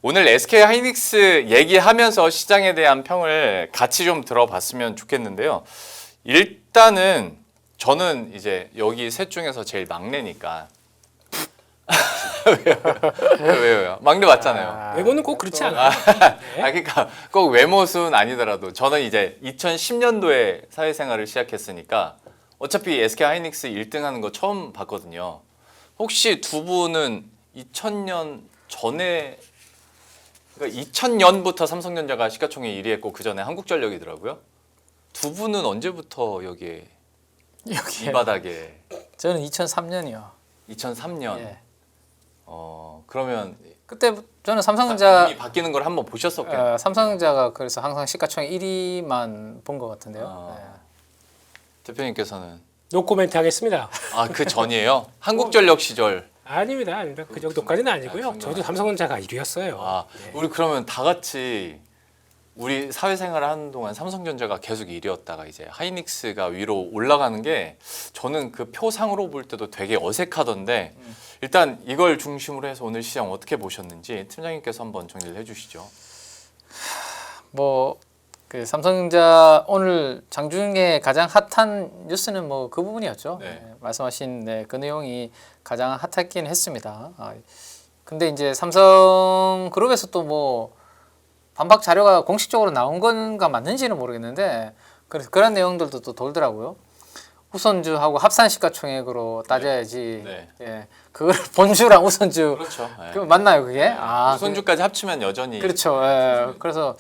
오늘 SK 하이닉스 얘기하면서 시장에 대한 평을 같이 좀 들어봤으면 좋겠는데요. 일단은 저는 이제 여기 셋 중에서 제일 막내니까 왜요? 막내 맞잖아요. 외모는 꼭 그렇지 않아요. 그러니까 꼭 외모순 아니더라도 저는 이제 2010년도에 사회생활을 시작했으니까 어차피 SK 하이닉스 1등 하는 거 처음 봤거든요. 혹시 두 분은 2000년 전에 그러니까 2000년부터 삼성전자가 시가총액 1위 했고 그 전에 한국전력이더라고요. 두 분은 언제부터 여기에 이 바닥에? 저는 2003년이요. 2003년. 예. 그러면 그때 저는 삼성전자 이미 바뀌는 걸 한번 보셨었겠네요. 삼성전자가 그래서 항상 시가총액 1위만 본 것 같은데요. 대표님께서는 노 코멘트 하겠습니다. 그 전이에요? 한국전력 시절. 아닙니다. 그 정도까지는 아니고요. 정말. 저도 삼성전자가 1위였어요. 우리 그러면 다 같이 우리 사회생활을 하는 동안 삼성전자가 계속 1위였다가 이제 하이닉스가 위로 올라가는 게 저는 그 표상으로 볼 때도 되게 어색하던데 일단 이걸 중심으로 해서 오늘 시장 어떻게 보셨는지 팀장님께서 한번 정리를 해주시죠. 뭐 그 삼성전자 오늘 장중에 가장 핫한 뉴스는 뭐 그 부분이었죠. 네. 말씀하신 그 내용이 가장 핫했긴 했습니다. 근데 이제 삼성그룹에서 또 뭐 반박 자료가 공식적으로 나온 건가 맞는지는 모르겠는데 그래서 그런 내용들도 또 돌더라고요. 우선주하고 합산 시가총액으로 따져야지. 네. 예, 그걸 본주랑 우선주 그렇죠. 네. 그 맞나요 그게? 우선주까지 합치면 여전히 그렇죠. 예. 그래서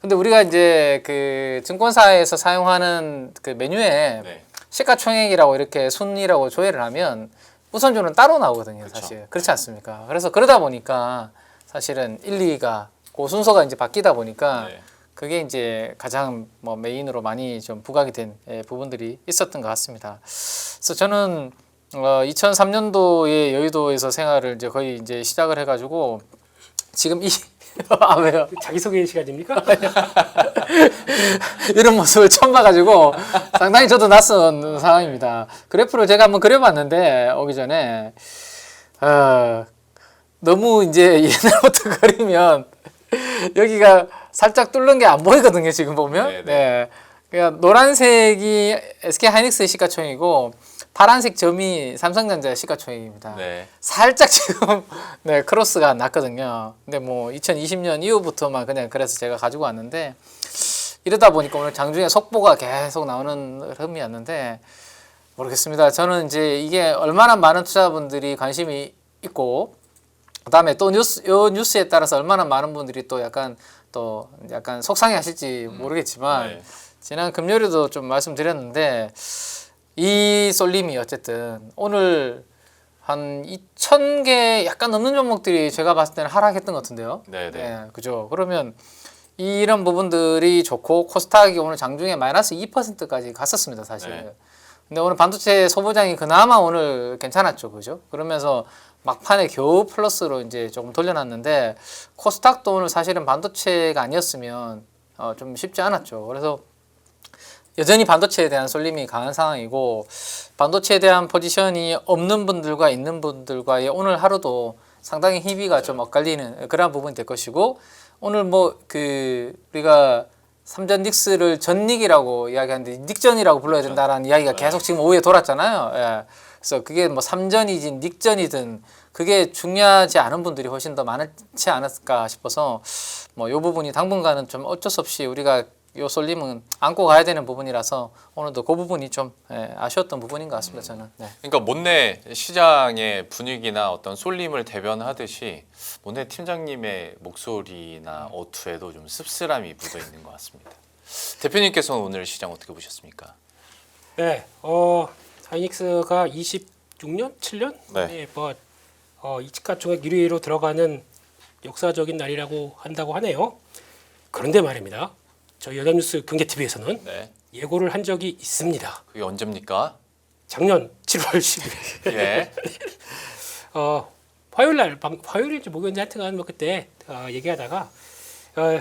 근데 우리가 이제 그 증권사에서 사용하는 그 메뉴에 네. 시가총액이라고 이렇게 순위라고 조회를 하면 우선주는 따로 나오거든요, 그렇죠. 사실. 그렇지 않습니까? 그래서 그러다 보니까 사실은 1, 2가 그 순서가 이제 바뀌다 보니까 네. 그게 이제 가장 뭐 메인으로 많이 좀 부각이 된 부분들이 있었던 것 같습니다. 그래서 저는 2003년도에 여의도에서 생활을 이제 거의 이제 시작을 해가지고 지금 왜요? 자기소개 시간입니까? 이런 모습을 처음 봐가지고 상당히 저도 낯선 상황입니다. 그래프를 제가 한번 그려봤는데 오기 전에 너무 이제 옛날부터 그리면 여기가 살짝 뚫는 게 안 보이거든요. 지금 보면. 네네. 네. 그러니까 노란색이 SK 하이닉스의 시가총액이고 파란색 점이 삼성전자의 시가총액입니다. 네. 살짝 지금 크로스가 났거든요. 근데 뭐 2020년 이후부터만 그냥 그래서 제가 가지고 왔는데 이러다 보니까 오늘 장중에 속보가 계속 나오는 흐름이었는데 모르겠습니다. 저는 이제 이게 얼마나 많은 투자분들이 관심이 있고 그다음에 또 요 뉴스에 따라서 얼마나 많은 분들이 또 약간 속상해하실지 모르겠지만 네. 지난 금요일에도 좀 말씀드렸는데 이 쏠림이 어쨌든 오늘 한 2,000개 약간 넘는 종목들이 제가 봤을 때는 하락했던 것 같은데요. 네네. 그죠. 그러면 이런 부분들이 좋고 코스닥이 오늘 장중에 마이너스 2%까지 갔었습니다, 사실. 네. 근데 오늘 반도체 소부장이 그나마 오늘 괜찮았죠, 그죠? 그러면서 막판에 겨우 플러스로 이제 조금 돌려놨는데 코스닥도 오늘 사실은 반도체가 아니었으면 좀 쉽지 않았죠. 그래서 여전히 반도체에 대한 쏠림이 강한 상황이고 반도체에 대한 포지션이 없는 분들과 있는 분들과의 오늘 하루도 상당히 희비가 좀 엇갈리는 그런 부분이 될 것이고 오늘 뭐 그 우리가 삼전 닉스를 전닉이라고 이야기하는데 닉전이라고 불러야 된다라는 이야기가 계속 지금 오후에 돌았잖아요. 예. 그래서 그게 뭐 삼전이든 닉전이든 그게 중요하지 않은 분들이 훨씬 더 많지 않을까 싶어서 뭐 이 부분이 당분간은 좀 어쩔 수 없이 우리가 요 쏠림은 안고 가야 되는 부분이라서 오늘도 그 부분이 좀 아쉬웠던 부분인 것 같습니다. 저는. 네. 그러니까 못내 시장의 분위기나 어떤 쏠림을 대변하듯이 못내 팀장님의 목소리나 어투에도 좀 씁쓸함이 묻어 있는 것 같습니다. 대표님께서는 오늘 시장 어떻게 보셨습니까? 네, 하이닉스가 26년, 7년? 네. 이 시가총액 1위로 들어가는 역사적인 날이라고 한다고 하네요. 그런데 말입니다. 저희 연합뉴스 경제TV에서는 네. 예고를 한 적이 있습니다. 그게 언제입니까? 작년 7월 10일. 예. 화요일인지 목요일인지 하여튼간 뭐 그때 얘기하다가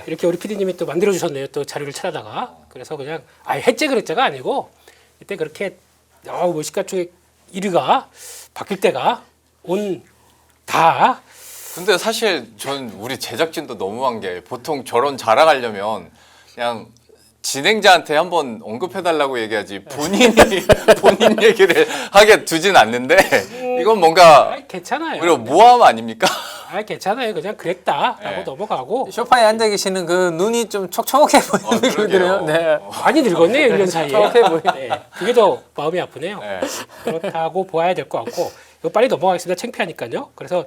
이렇게 우리 PD님이 또 만들어 주셨네요. 또 자료를 찾아다가 그래서 그냥 했제 그랬자가 아니고 이때 그렇게 뭐 시가총액 1위가 바뀔 때가 온다. 근데 사실 전 우리 제작진도 너무한 게 보통 저런 자랑하려면 그냥 진행자한테 한번 언급해달라고 얘기하지 본인 얘기를 하게 두진 않는데 이건 뭔가 아이, 괜찮아요. 오히려 모함 아닙니까? 아 괜찮아요. 그냥 그랬다라고 네. 넘어가고 소파에 앉아 계시는 그 눈이 좀 촉촉해 보이는 느낌이 그러게요. 드네요. 네. 많이 늙었네요. 1년 사이에. 촉촉해 보이. 네, 그게 더 마음이 아프네요. 네. 그렇다고 보아야 될 것 같고 이거 빨리 넘어가겠습니다. 창피하니까요. 그래서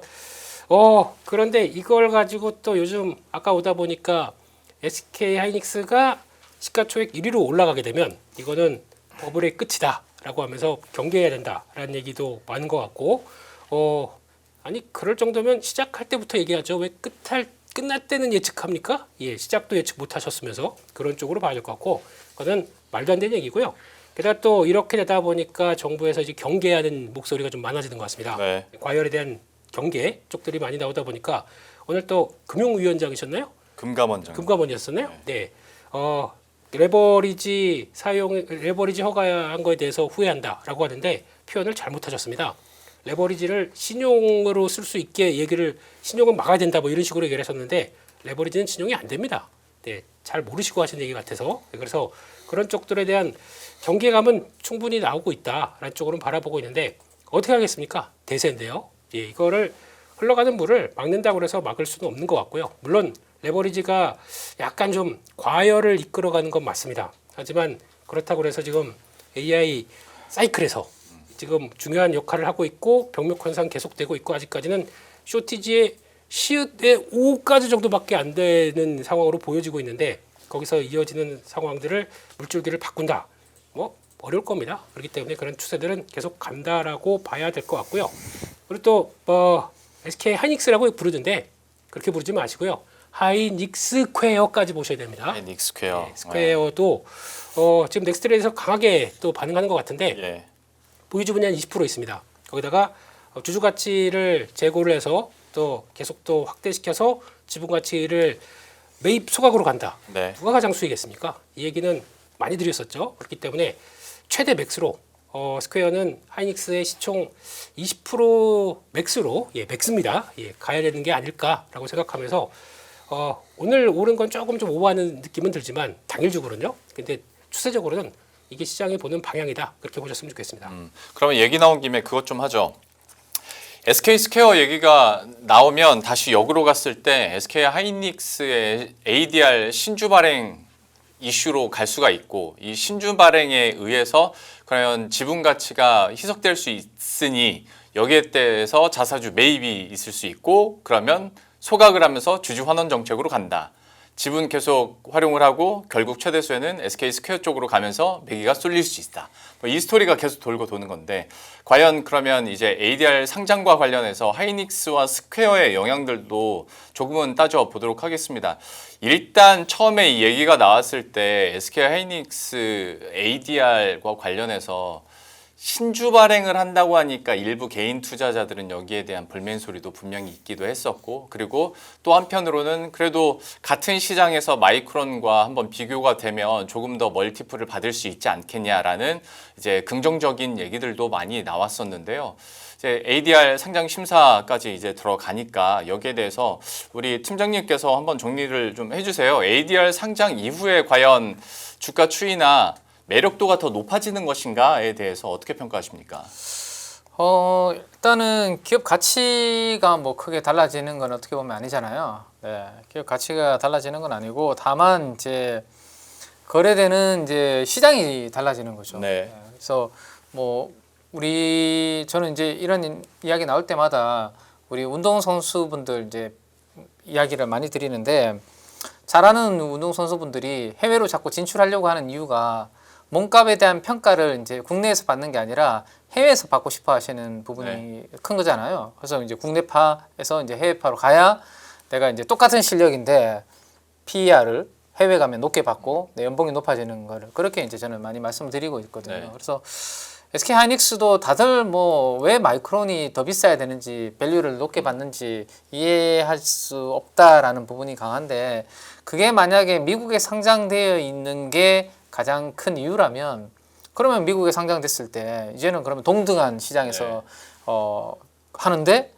그런데 이걸 가지고 또 요즘 아까 오다 보니까 SK 하이닉스가 시가총액 1위로 올라가게 되면 이거는 버블의 끝이다라고 하면서 경계해야 된다라는 얘기도 많은 것 같고 아니 그럴 정도면 시작할 때부터 얘기하죠. 왜 끝날 때는 예측합니까? 예, 시작도 예측 못 하셨으면서 그런 쪽으로 봐야 될 것 같고 그거는 말도 안 되는 얘기고요. 게다가 또 이렇게 되다 보니까 정부에서 이제 경계하는 목소리가 좀 많아지는 것 같습니다. 네. 과열에 대한 경계 쪽들이 많이 나오다 보니까 오늘 또 금융위원장이셨나요? 금감원장. 금감원이었었나요? 네. 레버리지 허가한 거에 대해서 후회한다라고 하는데 표현을 잘못하셨습니다. 레버리지를 신용으로 쓸 수 있게 신용은 막아야 된다 뭐 이런 식으로 얘기를 하셨는데 레버리지는 신용이 안 됩니다. 네, 잘 모르시고 하신 얘기 같아서 그래서 그런 쪽들에 대한 경계감은 충분히 나오고 있다라는 쪽으로는 바라보고 있는데 어떻게 하겠습니까? 대세인데요. 예, 이거를 흘러가는 물을 막는다고 해서 막을 수는 없는 것 같고요. 물론 레버리지가 약간 좀 과열을 이끌어가는 건 맞습니다. 하지만 그렇다고 해서 지금 AI 사이클에서 지금 중요한 역할을 하고 있고 병목 현상 계속되고 있고 아직까지는 쇼티지의 시읒의 5까지 정도밖에 안 되는 상황으로 보여지고 있는데 거기서 이어지는 상황들을 물줄기를 바꾼다. 뭐 어려울 겁니다. 그렇기 때문에 그런 추세들은 계속 간다라고 봐야 될 것 같고요. 그리고 또 SK 하이닉스라고 부르는데 그렇게 부르지 마시고요. 하이닉스퀘어까지 보셔야 됩니다. 닉스퀘어. 네, 스퀘어도 지금 넥스트레이에서 강하게 또 반응하는 것 같은데 예. 보유 주분이 한 20% 있습니다. 거기다가 주주 가치를 재고를 해서 또 계속 또 확대시켜서 지분 가치를 매입 소각으로 간다. 네. 누가 가장 수익했습니까? 이 얘기는 많이 드렸었죠. 그렇기 때문에 최대 맥스로 스퀘어는 하이닉스의 시총 20% 맥스로 맥스입니다. 가야 되는 게 아닐까라고 생각하면서 오늘 오른 건 조금 좀 오버하는 느낌은 들지만 당일적으로는요. 근데 추세적으로는 이게 시장이 보는 방향이다. 그렇게 보셨으면 좋겠습니다. 그러면 얘기 나온 김에 그것 좀 하죠. SK 스퀘어 얘기가 나오면 다시 역으로 갔을 때 SK 하이닉스의 ADR 신주 발행 이슈로 갈 수가 있고 이 신주 발행에 의해서 과연 지분 가치가 희석될 수 있으니 여기에 대해서 자사주 매입이 있을 수 있고 그러면 소각을 하면서 주주 환원 정책으로 간다. 지분 계속 활용을 하고 결국 최대수에는 SK 스퀘어 쪽으로 가면서 매기가 쏠릴 수 있다. 이 스토리가 계속 돌고 도는 건데 과연 그러면 이제 ADR 상장과 관련해서 하이닉스와 스퀘어의 영향들도 조금은 따져보도록 하겠습니다. 일단 처음에 이 얘기가 나왔을 때 SK 하이닉스 ADR과 관련해서 신주 발행을 한다고 하니까 일부 개인 투자자들은 여기에 대한 불멘 소리도 분명히 있기도 했었고 그리고 또 한편으로는 그래도 같은 시장에서 마이크론과 한번 비교가 되면 조금 더 멀티플을 받을 수 있지 않겠냐라는 이제 긍정적인 얘기들도 많이 나왔었는데요. 이제 ADR 상장 심사까지 이제 들어가니까 여기에 대해서 우리 팀장님께서 한번 정리를 좀 해주세요. ADR 상장 이후에 과연 주가 추이나 매력도가 더 높아지는 것인가에 대해서 어떻게 평가하십니까? 일단은 기업 가치가 뭐 크게 달라지는 건 어떻게 보면 아니잖아요. 네, 기업 가치가 달라지는 건 아니고 다만 이제 거래되는 이제 시장이 달라지는 거죠. 네. 그래서 뭐 저는 이제 이런 이야기 나올 때마다 우리 운동 선수분들 이제 이야기를 많이 드리는데 잘하는 운동 선수분들이 해외로 자꾸 진출하려고 하는 이유가 몸값에 대한 평가를 이제 국내에서 받는 게 아니라 해외에서 받고 싶어 하시는 부분이 큰 거잖아요. 그래서 이제 국내파에서 이제 해외파로 가야 내가 이제 똑같은 실력인데 PER을 해외 가면 높게 받고 내 연봉이 높아지는 거를 그렇게 이제 저는 많이 말씀을 드리고 있거든요. 네. 그래서 SK 하이닉스도 다들 뭐 왜 마이크론이 더 비싸야 되는지 밸류를 높게 받는지 이해할 수 없다라는 부분이 강한데 그게 만약에 미국에 상장되어 있는 게 가장 큰 이유라면 그러면 미국에 상장됐을 때 이제는 그러면 동등한 시장에서 하는데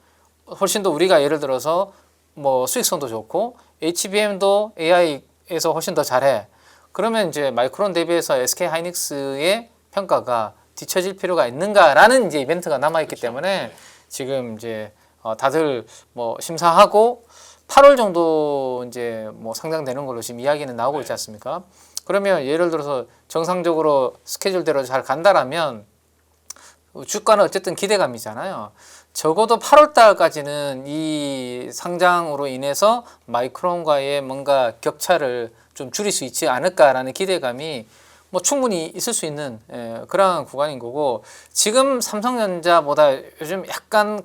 훨씬 더 우리가 예를 들어서 뭐 수익성도 좋고 HBM도 AI에서 훨씬 더 잘해. 그러면 이제 마이크론 대비해서 SK 하이닉스의 평가가 뒤처질 필요가 있는가라는 이제 이벤트가 남아 있기 때문에 지금 이제 다들 뭐 심사하고 8월 정도 이제 뭐 상장되는 걸로 지금 이야기는 나오고 있지 않습니까? 그러면 예를 들어서 정상적으로 스케줄대로 잘 간다라면 주가는 어쨌든 기대감이잖아요. 적어도 8월 달까지는 이 상장으로 인해서 마이크론과의 뭔가 격차를 좀 줄일 수 있지 않을까라는 기대감이 뭐 충분히 있을 수 있는 그러한 구간인 거고, 지금 삼성전자보다 요즘 약간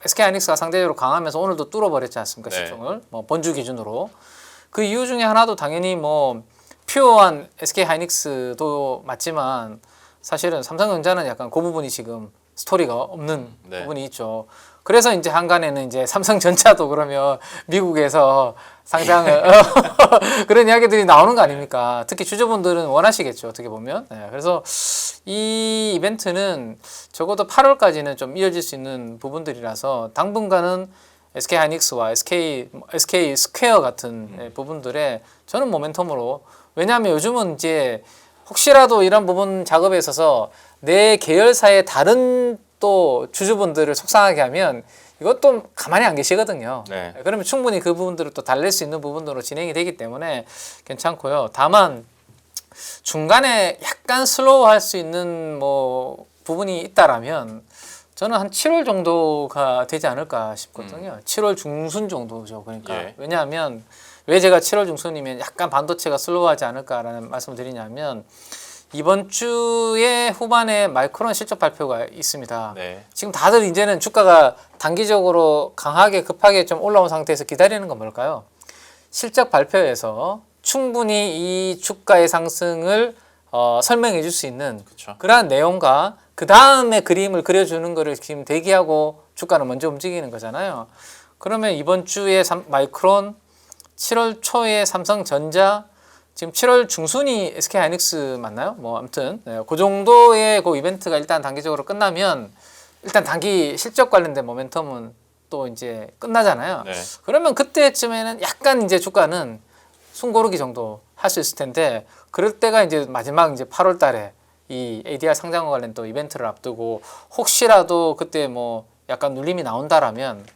SK하이닉스가 상대적으로 강하면서 오늘도 뚫어버렸지 않습니까? 네. 시총을 뭐 번주 기준으로. 그 이유 중에 하나도 당연히 뭐 퓨어한 SK하이닉스도 맞지만 사실은 삼성전자는 약간 그 부분이 지금 스토리가 없는 네. 부분이 있죠. 그래서 이제 한간에는 이제 삼성전자도 그러면 미국에서 상장을 그런 이야기들이 나오는 거 아닙니까? 특히 주주분들은 원하시겠죠. 어떻게 보면. 네, 그래서 이 이벤트는 적어도 8월까지는 좀 이어질 수 있는 부분들이라서 당분간은 SK 하이닉스와 SK 스퀘어 같은 부분들에 저는 모멘텀으로, 왜냐하면 요즘은 이제 혹시라도 이런 부분 작업에 있어서 내 계열사의 다른 또 주주분들을 속상하게 하면 이것도 가만히 안 계시거든요. 네. 그러면 충분히 그 부분들을 또 달랠 수 있는 부분으로 진행이 되기 때문에 괜찮고요. 다만 중간에 약간 슬로우할 수 있는 뭐 부분이 있다라면 저는 한 7월 정도가 되지 않을까 싶거든요. 7월 중순 정도죠. 그러니까 예. 왜냐하면 왜 제가 7월 중순이면 약간 반도체가 슬로우하지 않을까라는 말씀을 드리냐면 이번 주에 후반에 마이크론 실적 발표가 있습니다. 네. 지금 다들 이제는 주가가 단기적으로 강하게 급하게 좀 올라온 상태에서 기다리는 건 뭘까요? 실적 발표에서 충분히 이 주가의 상승을 설명해 줄 수 있는 그쵸. 그러한 내용과 그 다음에 그림을 그려주는 거를 지금 대기하고 주가는 먼저 움직이는 거잖아요. 그러면 이번 주에 마이크론, 7월 초에 삼성전자, 지금 7월 중순이 SK하이닉스 맞나요? 뭐 아무튼 그 정도의 그 이벤트가 일단 단기적으로 끝나면 일단 단기 실적 관련된 모멘텀은 또 이제 끝나잖아요. 네. 그러면 그때쯤에는 약간 이제 주가는 숨고르기 정도 할 수 있을 텐데, 그럴 때가 이제 마지막 이제 8월 달에 이 ADR 상장과 관련 또 이벤트를 앞두고 혹시라도 그때 뭐 약간 눌림이 나온다라면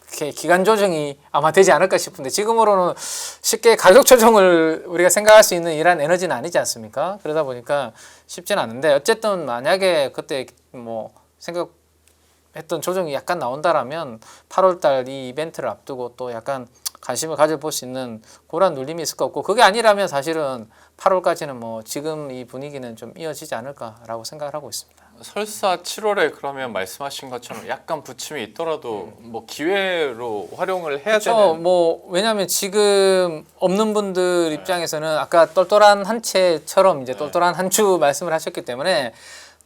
이렇게 기간 조정이 아마 되지 않을까 싶은데, 지금으로는 쉽게 가격 조정을 우리가 생각할 수 있는 이런 에너지는 아니지 않습니까? 그러다 보니까 쉽지는 않은데, 어쨌든 만약에 그때 뭐 생각했던 조정이 약간 나온다라면 8월 달 이 이벤트를 앞두고 또 약간 관심을 가져볼 수 있는 그런 눌림이 있을 것 같고, 그게 아니라면 사실은 8월까지는 뭐 지금 이 분위기는 좀 이어지지 않을까라고 생각을 하고 있습니다. 설사 7월에 그러면 말씀하신 것처럼 약간 부침이 있더라도 뭐 기회로 활용을 해야 그렇죠. 되는. 뭐 왜냐하면 지금 없는 분들 입장에서는 아까 똘똘한 한 채처럼 이제 똘똘한 한 주 말씀을 하셨기 때문에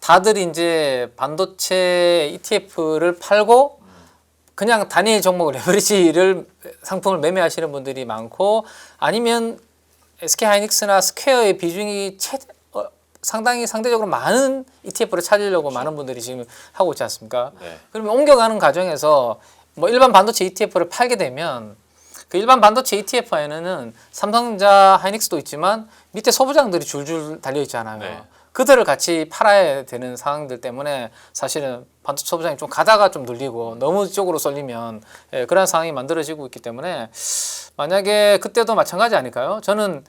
다들 이제 반도체 ETF를 팔고 그냥 단일 종목 레버리지를 상품을 매매하시는 분들이 많고, 아니면 SK하이닉스나 스퀘어의 비중이 상당히 상대적으로 많은 ETF를 찾으려고 많은 분들이 지금 하고 있지 않습니까? 네. 그러면 옮겨가는 과정에서 뭐 일반 반도체 ETF를 팔게 되면 그 일반 반도체 ETF에는 삼성전자, 하이닉스도 있지만 밑에 소부장들이 줄줄 달려 있잖아요. 네. 그들을 같이 팔아야 되는 상황들 때문에 사실은 반도체 소부장이 좀 가다가 좀 눌리고 너무 이쪽으로 쏠리면 그런 상황이 만들어지고 있기 때문에 만약에 그때도 마찬가지 아닐까요? 저는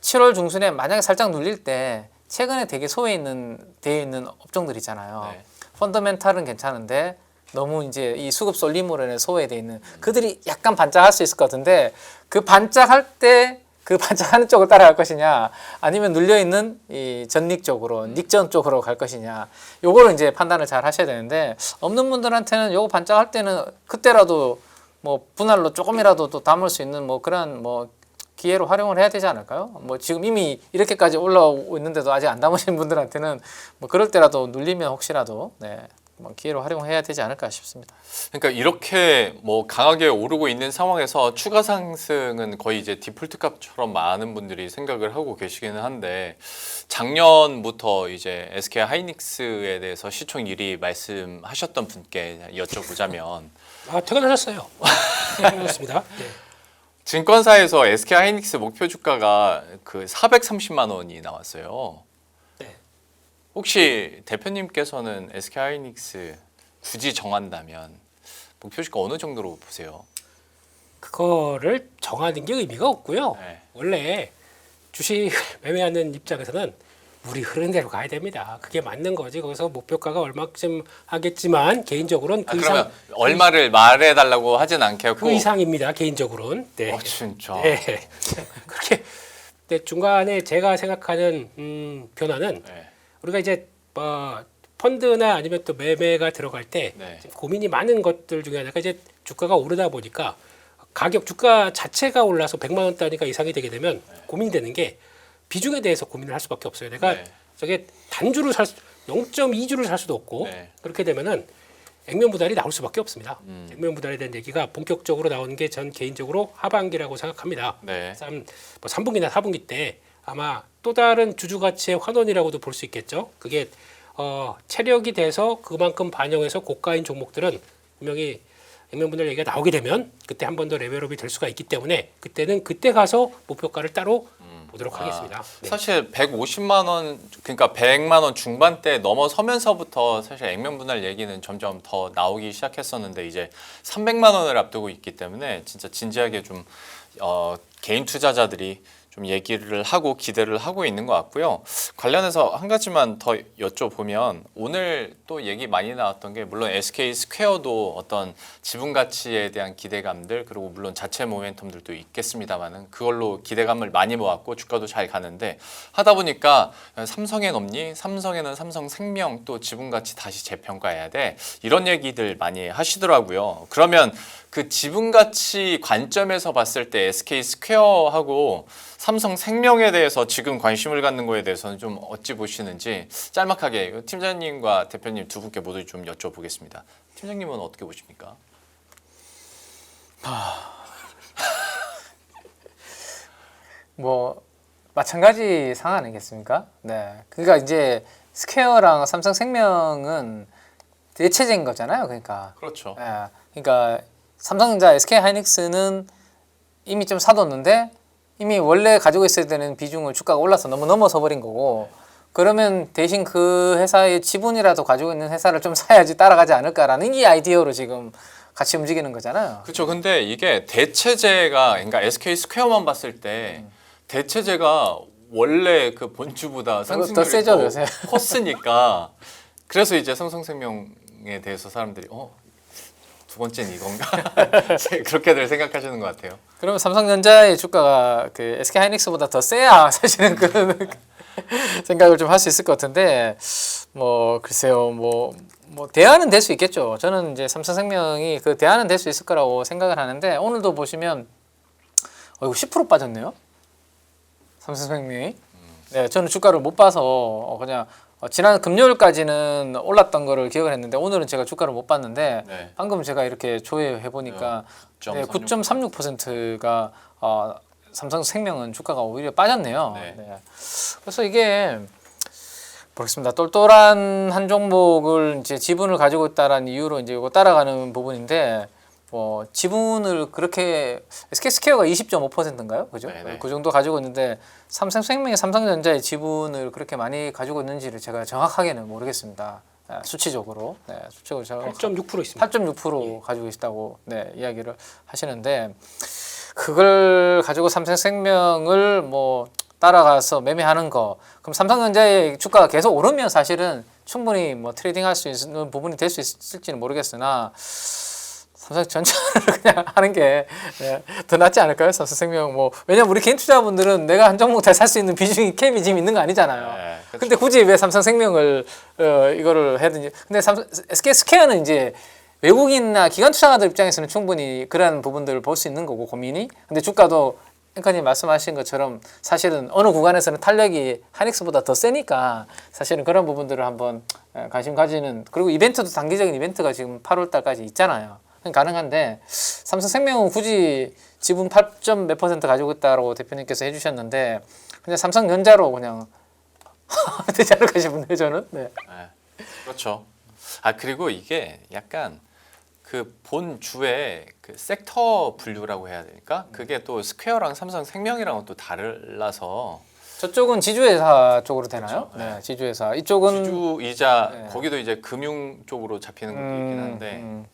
7월 중순에 만약에 살짝 눌릴 때 최근에 되게 되어 있는 업종들 있잖아요. 네. 펀더멘탈은 괜찮은데 너무 이제 이 수급 쏠림으로 인해 소외되어 있는 그들이 약간 반짝할 수 있을 것 같은데, 그 반짝할 때 그 반짝하는 쪽을 따라갈 것이냐, 아니면 눌려 있는 이 전닉 쪽으로, 닉전 쪽으로 갈 것이냐, 요거를 이제 판단을 잘 하셔야 되는데, 없는 분들한테는 요거 반짝할 때는 그때라도 뭐 분할로 조금이라도 또 담을 수 있는 뭐 그런 뭐 기회로 활용을 해야 되지 않을까요? 뭐 지금 이미 이렇게까지 올라오고 있는데도 아직 안 담으신 분들한테는 뭐 그럴 때라도 눌리면 혹시라도 뭐 기회로 활용해야 되지 않을까 싶습니다. 그러니까 이렇게 뭐 강하게 오르고 있는 상황에서 추가 상승은 거의 이제 디폴트 값처럼 많은 분들이 생각을 하고 계시기는 한데 작년부터 이제 SK 하이닉스에 대해서 시총 1위 말씀하셨던 분께 여쭤보자면 퇴근하셨어요. 퇴근하셨습니다. 네. 증권사에서 SK 하이닉스 목표 주가가 그 430만 원이 나왔어요. 네. 혹시 대표님께서는 SK 하이닉스 굳이 정한다면 목표 주가 어느 정도로 보세요? 그거를 정하는 게 의미가 없고요. 네. 원래 주식을 매매하는 입장에서는 물이 흐르는 대로 가야 됩니다. 그게 맞는 거지. 거기서 목표가가 얼마쯤 하겠지만 개인적으로는 그 그러면 이상 얼마를 말해달라고 하진 않겠고 그 이상입니다. 개인적으로는. 네. 진짜. 네. 그렇게. 근데 중간에 제가 생각하는 변화는 네. 우리가 이제 펀드나 아니면 또 매매가 들어갈 때 네. 고민이 많은 것들 중에 하나가 이제 주가가 오르다 보니까 주가 자체가 올라서 100만 원 단위가 이상이 되게 되면 고민이 되는 게 비중에 대해서 고민을 할 수밖에 없어요. 내가 네. 저게 단주를 0.2주를 살 수도 없고 네. 그렇게 되면은 액면 분할이 나올 수밖에 없습니다. 액면 분할에 대한 얘기가 본격적으로 나오는 게 전 개인적으로 하반기라고 생각합니다. 네. 3분기나 4분기 때 아마 또 다른 주주 가치의 환원이라고도 볼 수 있겠죠. 그게 체력이 돼서 그만큼 반영해서 고가인 종목들은 분명히 액면 분할 얘기가 나오게 되면 그때 한 번 더 레벨업이 될 수가 있기 때문에 그때는 그때 가서 목표가를 따로 보도록 하겠습니다. 네. 사실 150만 원 그러니까 100만 원 중반대 넘어서면서부터 사실 액면 분할 얘기는 점점 더 나오기 시작했었는데 이제 300만 원을 앞두고 있기 때문에 진짜 진지하게 좀 개인 투자자들이 좀 얘기를 하고 기대를 하고 있는 것 같고요. 관련해서 한 가지만 더 여쭤보면 오늘 또 얘기 많이 나왔던 게 물론 SK 스퀘어도 어떤 지분 가치에 대한 기대감들 그리고 물론 자체 모멘텀들도 있겠습니다만은 그걸로 기대감을 많이 모았고 주가도 잘 가는데 하다 보니까 삼성엔 없니? 삼성에는 삼성생명 또 지분 가치 다시 재평가해야 돼. 이런 얘기들 많이 하시더라고요. 그러면 그 지분 가치 관점에서 봤을 때 SK 스퀘어하고 삼성생명에 대해서 지금 관심을 갖는 거에 대해서는 좀 어찌 보시는지 짤막하게 팀장님과 대표님 두 분께 모두 좀 여쭤보겠습니다. 팀장님은 어떻게 보십니까? 뭐 마찬가지 상황 아니겠습니까? 네. 그러니까 이제 스퀘어랑 삼성생명은 대체제인 거잖아요. 그러니까. 그렇죠. 예. 그러니까 삼성전자, SK 하이닉스는 이미 좀 사뒀는데 이미 원래 가지고 있어야 되는 비중을 주가가 올라서 너무 넘어서 버린 거고 그러면 대신 그 회사의 지분이라도 가지고 있는 회사를 좀 사야지 따라가지 않을까라는 이 아이디어로 지금 같이 움직이는 거잖아요. 그렇죠. 근데 이게 대체제가 그러니까 SK 스퀘어만 봤을 때 대체제가 원래 그 본주보다 더 상승률이 세죠, 요새. 컸으니까 그래서 이제 삼성생명에 대해서 사람들이 두 번째는 이건가? 그렇게들 생각하시는 것 같아요. 그러면 삼성전자의 주가가 그 SK 하이닉스보다 더 세야 사실은 그런 생각을 좀 할 수 있을 것 같은데 뭐 글쎄요 뭐 대안은 될 수 있겠죠. 저는 이제 삼성생명이 그 대안은 될 수 있을 거라고 생각을 하는데 오늘도 보시면 이거 10% 빠졌네요. 삼성생명이. 네, 저는 주가를 못 봐서 그냥 지난 금요일까지는 올랐던 거를 기억을 했는데 오늘은 제가 주가를 못 봤는데 네. 방금 제가 이렇게 조회해 보니까 9.36%가 삼성생명은 주가가 오히려 빠졌네요. 네. 네. 그래서 이게 모르겠습니다. 똘똘한 한 종목을 이제 지분을 가지고 있다라는 이유로 이제 이거 따라가는 부분인데 뭐 지분을 그렇게 SK 스퀘어가 20.5%인가요? 그죠? 네네. 그 정도 가지고 있는데 삼성생명이 삼성전자의 지분을 그렇게 많이 가지고 있는지를 제가 정확하게는 모르겠습니다. 수치적으로. 네, 수치적으로 제가 8.6% 있습니다. 8.6% 가지고 있다고 네, 이야기를 하시는데 그걸 가지고 삼성생명을 뭐 따라가서 매매하는 거 그럼 삼성전자의 주가가 계속 오르면 사실은 충분히 뭐 트레이딩할 수 있는 부분이 될 수 있을지는 모르겠으나 삼성전자를 그냥 하는 게 더 낫지 않을까요? 삼성생명 뭐 왜냐면 우리 개인 투자분들은 내가 한 종목 다 살 수 있는 비중이 캡이 지금 있는 거 아니잖아요. 네, 그렇죠. 근데 굳이 왜 삼성생명을 이거를 해야 되는지. 근데 SK 스퀘어는 이제 외국인이나 기관 투자가들 입장에서는 충분히 그런 부분들을 볼 수 있는 거고 고민이. 근데 주가도 앵커님 말씀하신 것처럼 사실은 어느 구간에서는 탄력이 하이닉스보다 더 세니까 사실은 그런 부분들을 한번 관심 가지는 그리고 이벤트도 단기적인 이벤트가 지금 8월 달까지 있잖아요. 가능한데 삼성생명은 굳이 지분 8점 몇 퍼센트 가지고 있다고 대표님께서 해주셨는데 그냥 삼성전자로 그냥 되지 않을까 싶은데 저는. 네. 네. 그렇죠. 아 그리고 이게 약간 그 본주의 그 섹터 분류라고 해야 되니까 그게 또 스퀘어랑 삼성생명이랑은 또 달라서 저쪽은 지주회사 쪽으로 되나요? 그렇죠. 네, 지주회사. 이쪽은 지주이자 네. 거기도 이제 금융 쪽으로 잡히는 것도 있긴 한데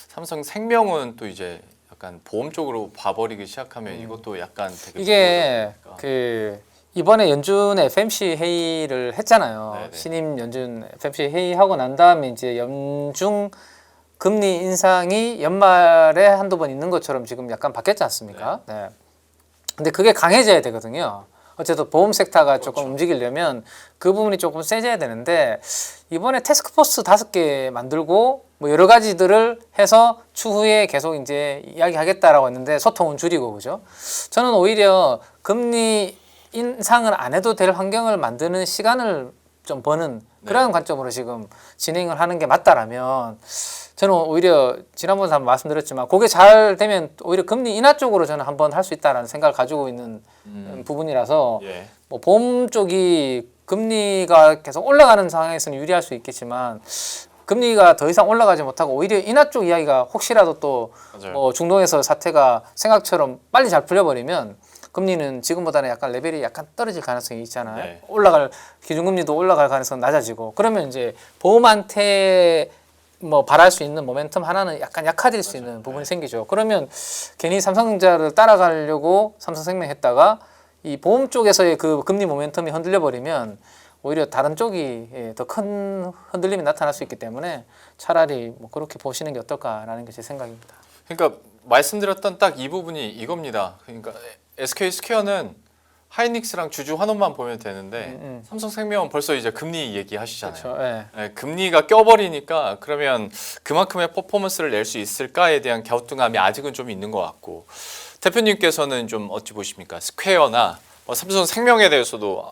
삼성생명은 또 이제 약간 보험 쪽으로 봐버리기 시작하면 이것도 약간 되게 이게 무거워지니까. 그 이번에 연준 FMC 회의를 했잖아요. 네네. 신임 연준 FMC 회의하고 난 다음에 이제 연중 금리 인상이 연말에 한두 번 있는 것처럼 지금 약간 바뀌었지 않습니까? 네. 근데 그게 강해져야 되거든요. 어쨌든 보험 섹터가 조금 그렇죠. 움직이려면 그 부분이 조금 세져야 되는데 이번에 태스크포스 5개 만들고 뭐 여러 가지들을 해서 추후에 계속 이제 이야기하겠다라고 했는데 소통은 줄이고 그죠? 저는 오히려 금리 인상을 안 해도 될 환경을 만드는 시간을 좀 버는 그런 관점으로 지금 진행을 하는 게 맞다라면 저는 오히려 지난번에 한번 말씀드렸지만 그게 잘 되면 오히려 금리 인하 쪽으로 저는 한번 할 수 있다라는 생각을 가지고 있는 부분이라서 예. 뭐 보험 쪽이 금리가 계속 올라가는 상황에서는 유리할 수 있겠지만 금리가 더 이상 올라가지 못하고 오히려 인하 쪽 이야기가 혹시라도 또 맞아요. 뭐 중동에서 사태가 생각처럼 빨리 잘 풀려버리면 금리는 지금보다는 약간 레벨이 약간 떨어질 가능성이 있잖아요. 네. 올라갈 기준금리도 올라갈 가능성은 낮아지고 그러면 이제 보험한테 뭐 바랄 수 있는 모멘텀 하나는 약간 약화될 수 있는 부분이 생기죠. 그러면 괜히 삼성전자를 따라가려고 삼성생명 했다가 이 보험 쪽에서의 그 금리 모멘텀이 흔들려 버리면 오히려 다른 쪽이 더 큰 흔들림이 나타날 수 있기 때문에 차라리 뭐 그렇게 보시는 게 어떨까라는 게 제 생각입니다. 그러니까 말씀드렸던 딱 이 부분이 이겁니다. 그러니까 SK 스퀘어는 하이닉스랑 주주 환원만 보면 되는데 삼성생명은 벌써 이제 금리 얘기하시잖아요. 그렇죠. 예. 네, 금리가 껴버리니까 그러면 그만큼의 퍼포먼스를 낼 수 있을까에 대한 갸우뚱함이 아직은 좀 있는 것 같고 대표님께서는 좀 어찌 보십니까? 스퀘어나 삼성생명에 대해서도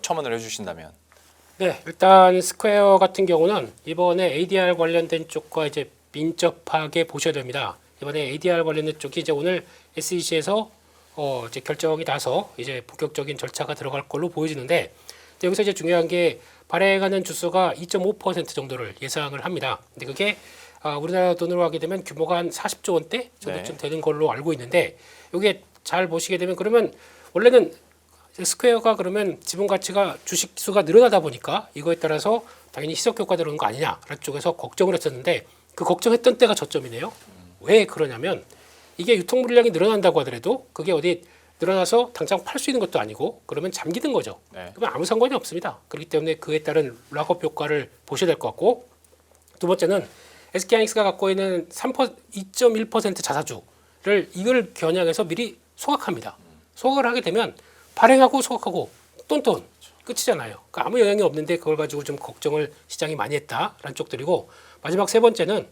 첨언을 해주신다면. 네, 일단 스퀘어 같은 경우는 이번에 ADR 관련된 쪽과 이제 민첩하게 보셔야 됩니다. 이번에 ADR 관련된 쪽이 이제 오늘 SEC에서 이제 결정이 나서 이제 본격적인 절차가 들어갈 걸로 보여지는데 여기서 이제 중요한 게 발행하는 주수가 2.5% 정도를 예상을 합니다. 근데 그게 우리나라 돈으로 하게 되면 규모가 한 40조 원대 정도쯤 네. 되는 걸로 알고 있는데 이게 잘 보시게 되면 그러면 원래는 스퀘어가 그러면 지분 가치가 주식 수가 늘어나다 보니까 이거에 따라서 당연히 희석 효과 들어오는 거 아니냐라는 쪽에서 걱정을 했었는데 그 걱정했던 때가 저점이네요. 왜 그러냐면 이게 유통 물량이 늘어난다고 하더라도 그게 어디 늘어나서 당장 팔 수 있는 것도 아니고 그러면 잠기는 거죠. 네. 그러면 아무 상관이 없습니다. 그렇기 때문에 그에 따른 락업 효과를 보셔야 될 것 같고 두 번째는 SK하이닉스가 갖고 있는 2.1% 자사주를 이걸 겨냥해서 미리 소각합니다. 소각을 하게 되면 발행하고 소각하고 똔똔 끝이잖아요. 그러니까 아무 영향이 없는데 그걸 가지고 좀 걱정을 시장이 많이 했다라는 쪽들이고 마지막 세 번째는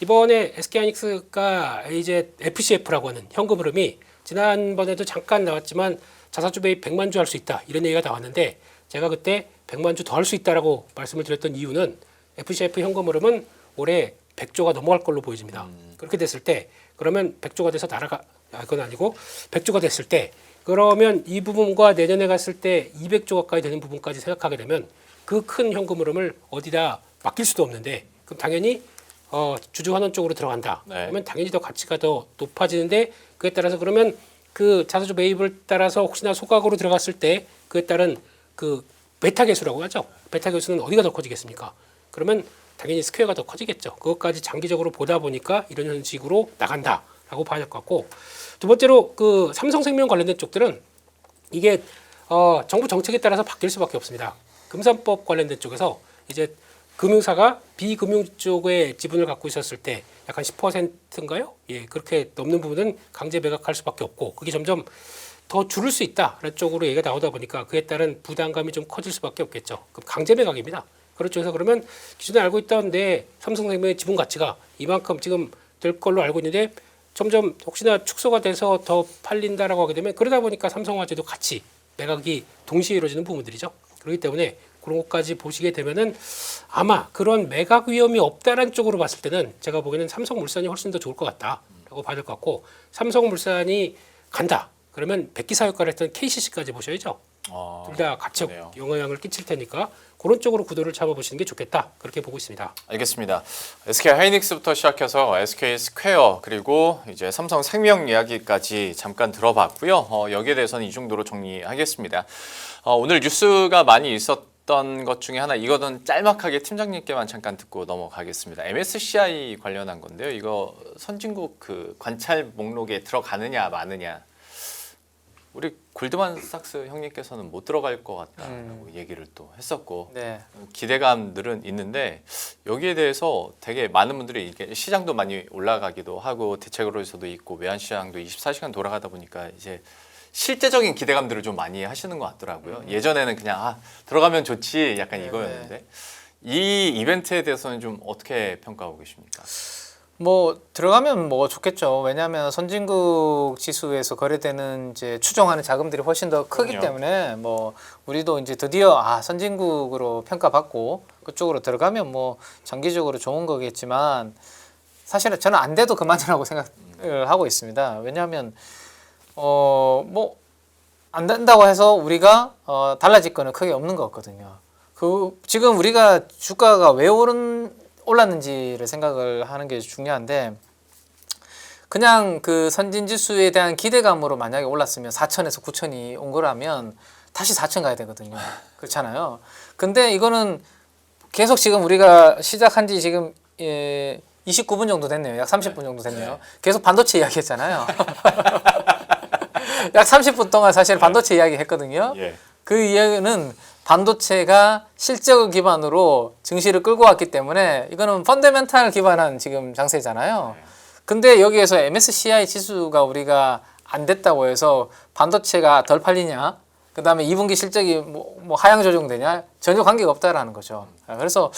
이번에 SK하이닉스가 이제 FCF라고 하는 현금 흐름이 지난번에도 잠깐 나왔지만 자사주 매입 100만 주 할 수 있다 이런 얘기가 나왔는데 제가 그때 100만 주 더 할 수 있다라고 말씀을 드렸던 이유는 FCF 현금 흐름은 올해 100조가 넘어갈 걸로 보여집니다. 그렇게 됐을 때 그러면 100조가 돼서 그건 아니고 100조가 됐을 때 그러면 이 부분과 내년에 갔을 때 200조 가까이 되는 부분까지 생각하게 되면 그 큰 현금 흐름을 어디다 맡길 수도 없는데 그럼 당연히 주주 환원 쪽으로 들어간다. 네. 그러면 당연히 더 가치가 더 높아지는데 그에 따라서 그러면 그 자사주 매입을 따라서 혹시나 소각으로 들어갔을 때 그에 따른 그 베타 계수라고 하죠. 베타 계수는 어디가 더 커지겠습니까? 그러면 당연히 스퀘어가 더 커지겠죠. 그것까지 장기적으로 보다 보니까 이런 형식으로 나간다라고 봐야 될 것 같고 두 번째로 그 삼성생명 관련된 쪽들은 이게 정부 정책에 따라서 바뀔 수밖에 없습니다. 금산법 관련된 쪽에서 이제 금융사가 비금융 쪽에 지분을 갖고 있었을 때 약간 10%인가요? 예, 그렇게 넘는 부분은 강제 매각할 수밖에 없고 그게 점점 더 줄을 수 있다라는 쪽으로 얘기가 나오다 보니까 그에 따른 부담감이 좀 커질 수밖에 없겠죠. 그럼 강제 매각입니다. 그렇죠. 그래서 그러면 기존에 알고 있던 내 삼성생명의 지분 가치가 이만큼 지금 될 걸로 알고 있는데 점점 혹시나 축소가 돼서 더 팔린다라고 하게 되면 그러다 보니까 삼성화재도 같이 매각이 동시에 이루어지는 부분들이죠. 그렇기 때문에 그런 것까지 보시게 되면은 아마 그런 매각 위험이 없다는 쪽으로 봤을 때는 제가 보기에는 삼성물산이 훨씬 더 좋을 것 같다라고 봐야 될 것 같고 삼성물산이 간다. 그러면 백기사 효과를 했던 KCC까지 보셔야죠. 둘 다 같이 그러네요. 영향을 끼칠 테니까 그런 쪽으로 구도를 잡아보시는 게 좋겠다. 그렇게 보고 있습니다. 알겠습니다. SK 하이닉스부터 시작해서 SK 스퀘어 그리고 이제 삼성생명 이야기까지 잠깐 들어봤고요. 여기에 대해서는 이 정도로 정리하겠습니다. 오늘 뉴스가 많이 있었던 것 중에 하나 이거는 짤막하게 팀장님께만 잠깐 듣고 넘어가겠습니다. MSCI 관련한 건데요. 이거 선진국 그 관찰 목록에 들어가느냐 마느냐. 우리 골드만삭스 형님께서는 못 들어갈 것 같다라고 얘기를 또 했었고 네. 기대감들은 있는데 여기에 대해서 되게 많은 분들이 이게 시장도 많이 올라가기도 하고 대책으로서도 있고 외환 시장도 24시간 돌아가다 보니까 이제 실제적인 기대감들을 좀 많이 하시는 것 같더라고요. 예전에는 그냥 들어가면 좋지 약간 이거였는데 이 이벤트에 대해서는 좀 어떻게 평가하고 계십니까? 뭐 들어가면 뭐 좋겠죠. 왜냐하면 선진국 지수에서 거래되는 이제 추정하는 자금들이 훨씬 더 크기 그럼요. 때문에 뭐 우리도 이제 드디어 선진국으로 평가받고 그쪽으로 들어가면 뭐 장기적으로 좋은 거겠지만 사실은 저는 안 돼도 그만이라고 생각을 하고 있습니다. 왜냐하면 뭐 안 된다고 해서 우리가 달라질 거는 크게 없는 것 같거든요. 지금 우리가 주가가 왜 올랐는지를 생각을 하는 게 중요한데 그냥 그 선진 지수에 대한 기대감으로 만약에 올랐으면 4천에서 9천이 온 거라면 다시 4천 가야 되거든요. 그렇잖아요. 근데 이거는 계속 지금 우리가 시작한 지 지금 29분 정도 됐네요. 약 30분 정도 됐네요. 계속 반도체 이야기했잖아요. 약 30분 동안 사실 반도체 이야기 했거든요. 예. 그 이야기는 반도체가 실적 기반으로 증시를 끌고 왔기 때문에 이거는 펀더멘탈 기반한 지금 장세잖아요. 근데 여기에서 MSCI 지수가 우리가 안 됐다고 해서 반도체가 덜 팔리냐? 그다음에 2분기 실적이 뭐 하향 조정되냐? 전혀 관계가 없다라는 거죠. 그래서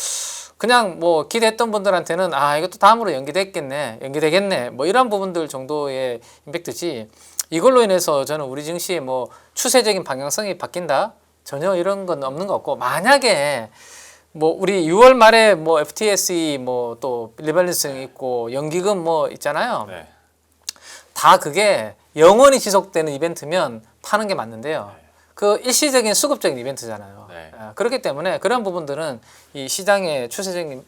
그냥 뭐 기대했던 분들한테는 이것도 다음으로 연기되겠네. 뭐 이런 부분들 정도의 임팩트지. 이걸로 인해서 저는 우리 증시의 뭐 추세적인 방향성이 바뀐다? 전혀 이런 건 없는 것 같고 만약에 뭐 우리 6월 말에 뭐 FTSE 뭐 또 리밸런싱 있고 연기금 뭐 있잖아요. 네. 다 그게 영원히 지속되는 이벤트면 파는 게 맞는데요. 그 일시적인 수급적인 이벤트잖아요. 네. 그렇기 때문에 그런 부분들은 이 시장의 추세적인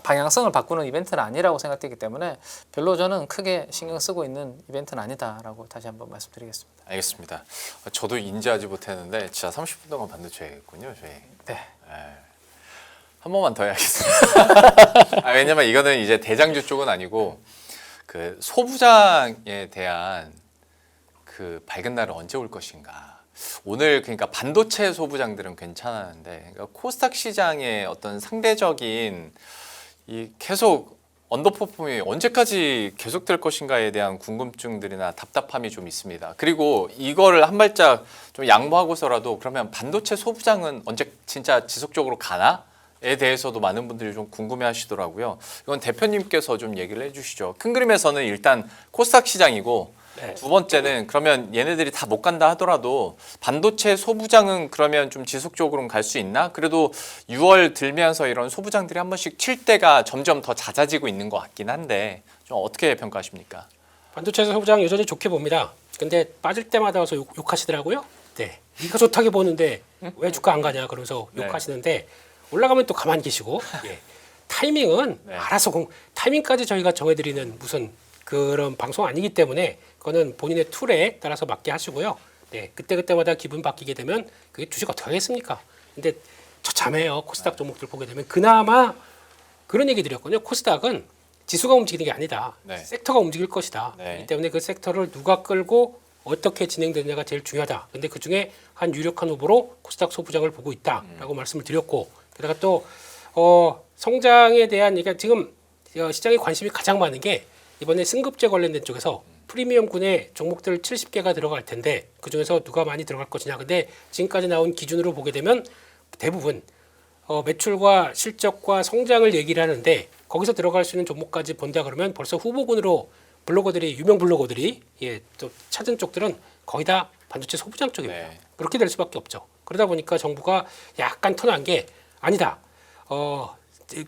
방향성을 바꾸는 이벤트는 아니라고 생각되기 때문에 별로 저는 크게 신경 쓰고 있는 이벤트는 아니다라고 다시 한번 말씀드리겠습니다. 알겠습니다. 저도 인지하지 못했는데 진짜 30분 동안 반도체 했군요. 저희. 네. 한 번만 더 해야겠습니다. 왜냐면 이거는 이제 대장주 쪽은 아니고 그 소부장에 대한 그 밝은 날은 언제 올 것인가. 오늘 그러니까 반도체 소부장들은 괜찮았는데 그러니까 코스닥 시장의 어떤 상대적인 이 계속 언더퍼폼이 언제까지 계속될 것인가에 대한 궁금증들이나 답답함이 좀 있습니다. 그리고 이거를 한 발짝 좀 양보하고서라도 그러면 반도체 소부장은 언제 진짜 지속적으로 가나?에 대해서도 많은 분들이 좀 궁금해하시더라고요. 이건 대표님께서 좀 얘기를 해주시죠. 큰 그림에서는 일단 코스닥 시장이고 네. 두 번째는 그러면 얘네들이 다 못 간다 하더라도 반도체 소부장은 그러면 좀 지속적으로는 갈 수 있나? 그래도 6월 들면서 이런 소부장들이 한 번씩 칠 때가 점점 더 잦아지고 있는 것 같긴 한데 좀 어떻게 평가하십니까? 반도체 소부장 여전히 좋게 봅니다. 근데 빠질 때마다 와서 욕하시더라고요. 네, 네가 좋다게 보는데 왜 주가 안 가냐 그러면서 네. 욕하시는데 올라가면 또 가만히 계시고 타이밍은 네. 알아서 타이밍까지 저희가 정해드리는 무슨 그런 방송 아니기 때문에 그거는 본인의 툴에 따라서 맞게 하시고요. 네, 그때마다 기분 바뀌게 되면 그게 주식 어떻게 하겠습니까? 근데 처참해요. 코스닥 종목들 보게 되면 그나마 그런 얘기 드렸거든요. 코스닥은 지수가 움직이는 게 아니다. 네. 섹터가 움직일 것이다. 네. 그렇기 때문에 그 섹터를 누가 끌고 어떻게 진행되느냐가 제일 중요하다. 근데 그 중에 한 유력한 후보로 코스닥 소부장을 보고 있다라고 말씀을 드렸고 게다가 또 성장에 대한 그러니까 지금 시장에 관심이 가장 많은 게 이번에 승급제 관련된 쪽에서 프리미엄군에 종목들 70개가 들어갈 텐데 그중에서 누가 많이 들어갈 것이냐. 근데 지금까지 나온 기준으로 보게 되면 대부분 매출과 실적과 성장을 얘기를 하는데 거기서 들어갈 수 있는 종목까지 본다 그러면 벌써 후보군으로 유명 블로거들이 또 찾은 쪽들은 거의 다 반도체 소부장 쪽입니다. 네. 그렇게 될 수밖에 없죠. 그러다 보니까 정부가 약간 턴한 게 아니다.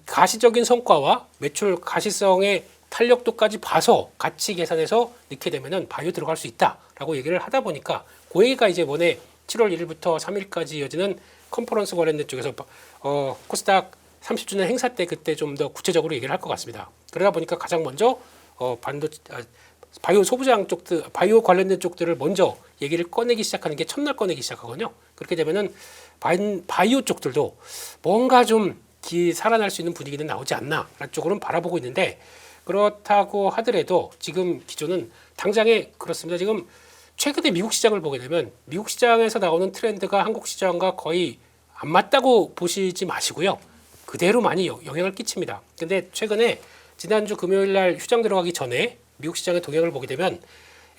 가시적인 성과와 매출 가시성의 탄력도까지 봐서 같이 계산해서 넣게 되면은 바이오 들어갈 수 있다라고 얘기를 하다 보니까 그 얘기가 이제 이번에 7월 1일부터 3일까지 이어지는 컨퍼런스 관련된 쪽에서 코스닥 30주년 행사 때 그때 좀 더 구체적으로 얘기를 할 것 같습니다. 그러다 보니까 가장 먼저 바이오 소부장 쪽들, 바이오 관련된 쪽들을 먼저 얘기를 꺼내기 시작하는 게 첫날 꺼내기 시작하거든요. 그렇게 되면은 바이오 쪽들도 뭔가 좀 살아날 수 있는 분위기는 나오지 않나라는 쪽으로는 바라보고 있는데 그렇다고 하더라도 지금 기조는 당장에 그렇습니다. 지금 최근에 미국 시장을 보게 되면 미국 시장에서 나오는 트렌드가 한국 시장과 거의 안 맞다고 보시지 마시고요. 그대로 많이 영향을 끼칩니다. 근데 최근에 지난주 금요일 날 휴장 들어가기 전에 미국 시장의 동향을 보게 되면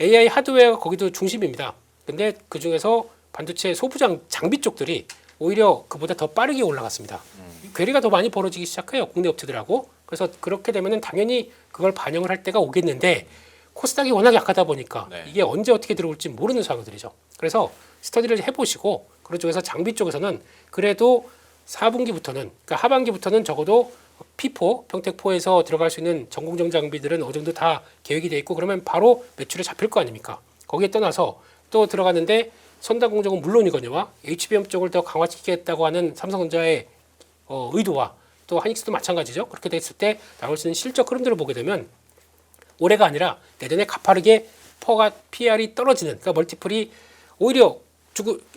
AI 하드웨어가 거기도 중심입니다. 근데 그 중에서 반도체 소부장 장비 쪽들이 오히려 그보다 더 빠르게 올라갔습니다. 괴리가 더 많이 벌어지기 시작해요. 국내 업체들하고. 그래서 그렇게 되면은 당연히 그걸 반영을 할 때가 오겠는데 코스닥이 워낙 약하다 보니까 네. 이게 언제 어떻게 들어올지 모르는 상황들이죠. 그래서 스터디를 해보시고 그런 쪽에서 장비 쪽에서는 그래도 4분기부터는 그러니까 하반기부터는 적어도 P4, 평택4에서 들어갈 수 있는 전공정 장비들은 어느 정도 다 계획이 돼 있고 그러면 바로 매출에 잡힐 거 아닙니까? 거기에 떠나서 또 들어갔는데 선단 공정은 물론이거니와 HBM 쪽을 더 강화시키겠다고 하는 삼성전자의 의도와 또 하이닉스도 마찬가지죠. 그렇게 됐을 때 나올 수 있는 실적 흐름들을 보게 되면 올해가 아니라 내년에 가파르게 PR이 떨어지는 그러니까 멀티플이 오히려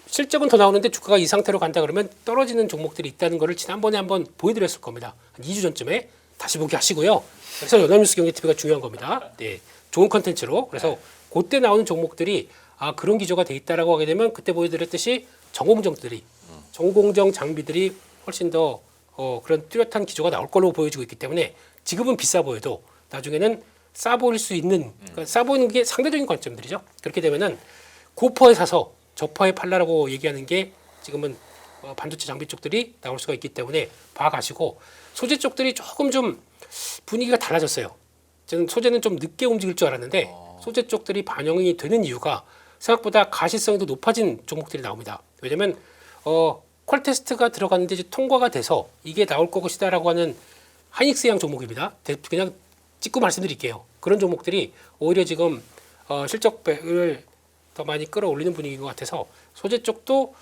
실적은 더 나오는데 주가가 이 상태로 간다 그러면 떨어지는 종목들이 있다는 것을 지난번에 한번 보여드렸을 겁니다. 한 2주 전쯤에 다시 보기 하시고요. 그래서 연합뉴스 경제TV가 중요한 겁니다. 네, 좋은 컨텐츠로. 그래서 그때 나오는 종목들이 그런 기조가 돼 있다라고 하게 되면 그때 보여드렸듯이 전공정 장비들이 훨씬 더 그런 뚜렷한 기조가 나올 걸로 보여지고 있기 때문에 지금은 비싸 보여도 나중에는 싸 보일 수 있는 그러니까 싸 보이는 게 상대적인 관점들이죠. 그렇게 되면은 고퍼에 사서 저퍼에 팔라라고 얘기하는 게 지금은 반도체 장비 쪽들이 나올 수가 있기 때문에 봐가시고 소재 쪽들이 조금 좀 분위기가 달라졌어요. 저는 소재는 좀 늦게 움직일 줄 알았는데 소재 쪽들이 반영이 되는 이유가 생각보다 가시성이 더 높아진 종목들이 나옵니다. 왜냐면 퀄 테스트가 들어갔는데 이제 통과가 돼서 이게 나올 것이다라고 하는 하이닉스양 종목입니다. 그냥 찍고 말씀드릴게요. 그런 종목들이 오히려 지금 실적을 더 많이 끌어올리는 분위기인 것 같아서 소재 쪽도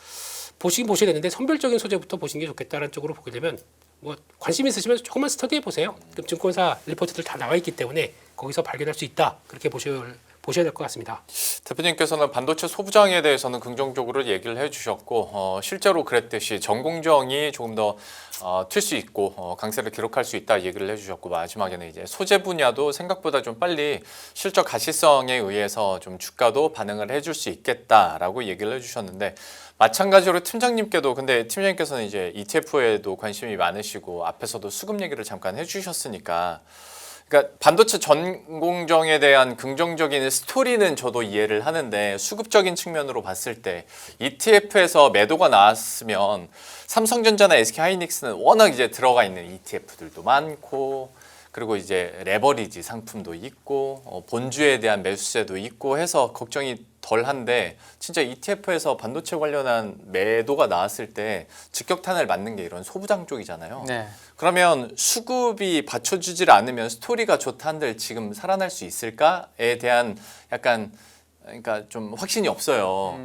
보셔야 되는데 선별적인 소재부터 보시는 게 좋겠다는 쪽으로 보게 되면 뭐 관심 있으시면 조금만 스터디해 보세요. 그럼 증권사 리포트들 다 나와 있기 때문에 거기서 발견할 수 있다. 그렇게 보셔야 될 것 같습니다. 대표님께서는 반도체 소부장에 대해서는 긍정적으로 얘기를 해주셨고 실제로 그랬듯이 전공정이 조금 더 튈 수 있고 강세를 기록할 수 있다 얘기를 해주셨고 마지막에는 이제 소재 분야도 생각보다 좀 빨리 실적 가시성에 의해서 좀 주가도 반응을 해줄 수 있겠다라고 얘기를 해주셨는데 마찬가지로 팀장님께도 근데 팀장님께서는 이제 ETF에도 관심이 많으시고 앞에서도 수급 얘기를 잠깐 해주셨으니까. 그러니까 반도체 전공정에 대한 긍정적인 스토리는 저도 이해를 하는데 수급적인 측면으로 봤을 때 ETF에서 매도가 나왔으면 삼성전자나 SK하이닉스는 워낙 이제 들어가 있는 ETF들도 많고 그리고 이제 레버리지 상품도 있고 본주에 대한 매수세도 있고 해서 걱정이 덜한데 진짜 ETF에서 반도체 관련한 매도가 나왔을 때 직격탄을 맞는 게 이런 소부장 쪽이잖아요. 네. 그러면 수급이 받쳐주질 않으면 스토리가 좋다 한들 지금 살아날 수 있을까에 대한 약간 그러니까 좀 확신이 없어요.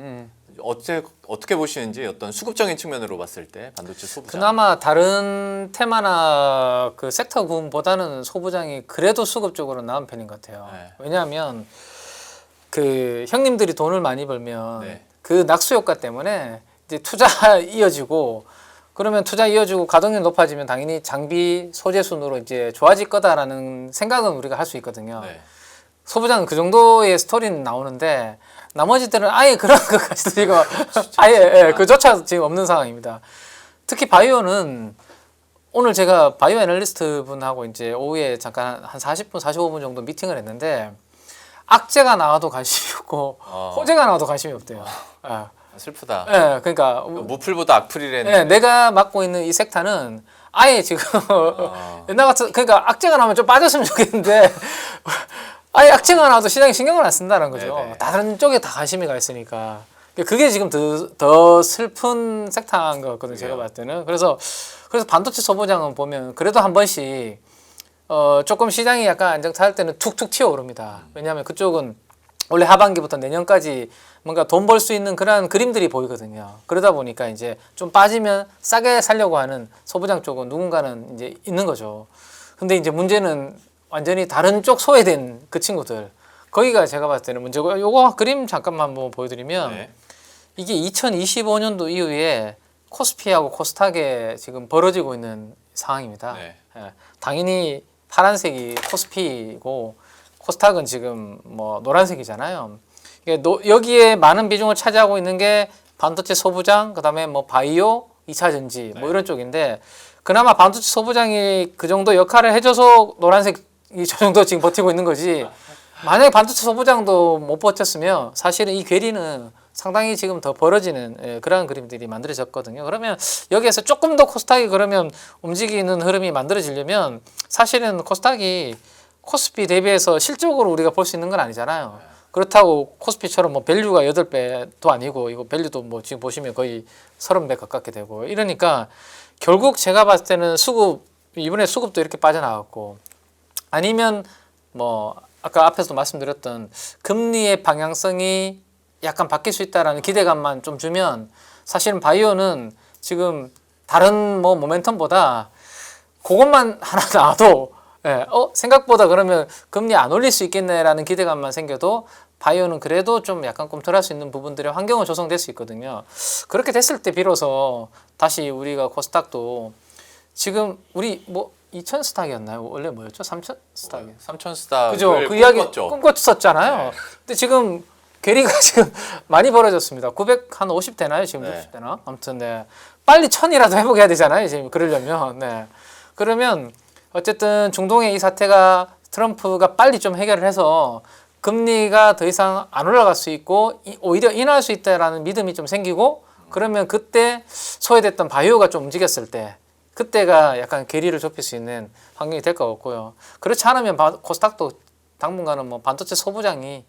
어떻게 보시는지 어떤 수급적인 측면으로 봤을 때 반도체 소부장. 그나마 다른 테마나 그 섹터 구분보다는 소부장이 그래도 수급적으로 나은 편인 것 같아요. 네. 왜냐하면 그 형님들이 돈을 많이 벌면 네. 그 낙수 효과 때문에 이제 투자 이어지고 그러면 투자 이어지고 가동률 높아지면 당연히 장비 소재 순으로 이제 좋아질 거다라는 생각은 우리가 할 수 있거든요. 네. 소부장은 그 정도의 스토리는 나오는데 나머지들은 아예 그런 것까지도 지금 아예 그조차 지금 없는 상황입니다. 특히 바이오는 오늘 제가 바이오 애널리스트 분하고 이제 오후에 잠깐 한 40분, 45분 정도 미팅을 했는데 악재가 나와도 관심이 없고 호재가 나와도 관심이 없대요. 슬프다. 예, 그러니까 무풀보다 악플이라는. 예, 내가 맡고 있는 이 섹터는 아예 지금 옛날 같은 그러니까 악재가 나오면 좀 빠졌으면 좋겠는데 아예 악재가 나와도 시장에 신경을 안 쓴다는 거죠. 네네. 다른 쪽에 다 관심이 가 있으니까 그게 지금 더 슬픈 섹터인 것 같거든요. 제가 봤을 때는. 그래서 반도체 소부장은 보면 그래도 한 번씩 조금 시장이 약간 안정차일 때는 툭툭 튀어오릅니다. 왜냐하면 그쪽은 원래 하반기부터 내년까지 뭔가 돈 벌 수 있는 그런 그림들이 보이거든요. 그러다 보니까 이제 좀 빠지면 싸게 살려고 하는 소부장 쪽은 누군가는 이제 있는 거죠. 근데 이제 문제는 완전히 다른 쪽 소외된 그 친구들. 거기가 제가 봤을 때는 문제고, 요거 그림 잠깐만 한번 보여드리면 네. 이게 2025년도 이후에 코스피하고 코스닥에 지금 벌어지고 있는 상황입니다. 네. 예, 당연히 파란색이 코스피고 코스닥은 지금 뭐 노란색이잖아요. 여기에 많은 비중을 차지하고 있는 게 반도체 소부장, 그다음에 뭐 바이오, 2차 전지 뭐 이런 쪽인데 그나마 반도체 소부장이 그 정도 역할을 해줘서 노란색이 저 정도 지금 버티고 있는 거지. 만약에 반도체 소부장도 못 버텼으면 사실은 이 괴리는 상당히 지금 더 벌어지는 그런 그림들이 만들어졌거든요. 그러면 여기에서 조금 더 코스닥이 그러면 움직이는 흐름이 만들어지려면 사실은 코스닥이 코스피 대비해서 실적으로 우리가 볼 수 있는 건 아니잖아요. 그렇다고 코스피처럼 뭐 밸류가 8배도 아니고 이거 밸류도 뭐 지금 보시면 거의 30배 가깝게 되고 이러니까 결국 제가 봤을 때는 이번에 수급도 이렇게 빠져나갔고 아니면 뭐 아까 앞에서도 말씀드렸던 금리의 방향성이 약간 바뀔 수 있다라는 기대감만 좀 주면 사실은 바이오는 지금 다른 뭐 모멘텀보다 그것만 하나 나와도 생각보다 그러면 금리 안 올릴 수 있겠네라는 기대감만 생겨도 바이오는 그래도 좀 약간 꿈틀할 수 있는 부분들의 환경은 조성될 수 있거든요. 그렇게 됐을 때 비로소 다시 우리가 코스닥도 지금 우리 뭐 2천 스탁이었나요? 원래 뭐였죠? 3천 스탁이요. 3천 스탁. 그죠? 그 이야기 꿈꿨었잖아요. 네. 근데 지금 괴리가 지금 많이 벌어졌습니다. 950 되나요? 지금 네. 60 되나? 아무튼 네. 빨리 1000이라도 회복해야 되잖아요. 지금 그러려면. 네. 그러면 어쨌든 중동의 이 사태가 트럼프가 빨리 좀 해결을 해서 금리가 더 이상 안 올라갈 수 있고 오히려 인하할 수 있다라는 믿음이 좀 생기고 그러면 그때 소외됐던 바이오가 좀 움직였을 때 그때가 약간 괴리를 좁힐 수 있는 환경이 될 것 같고요. 그렇지 않으면 코스닥도 당분간은 뭐 반도체 소부장이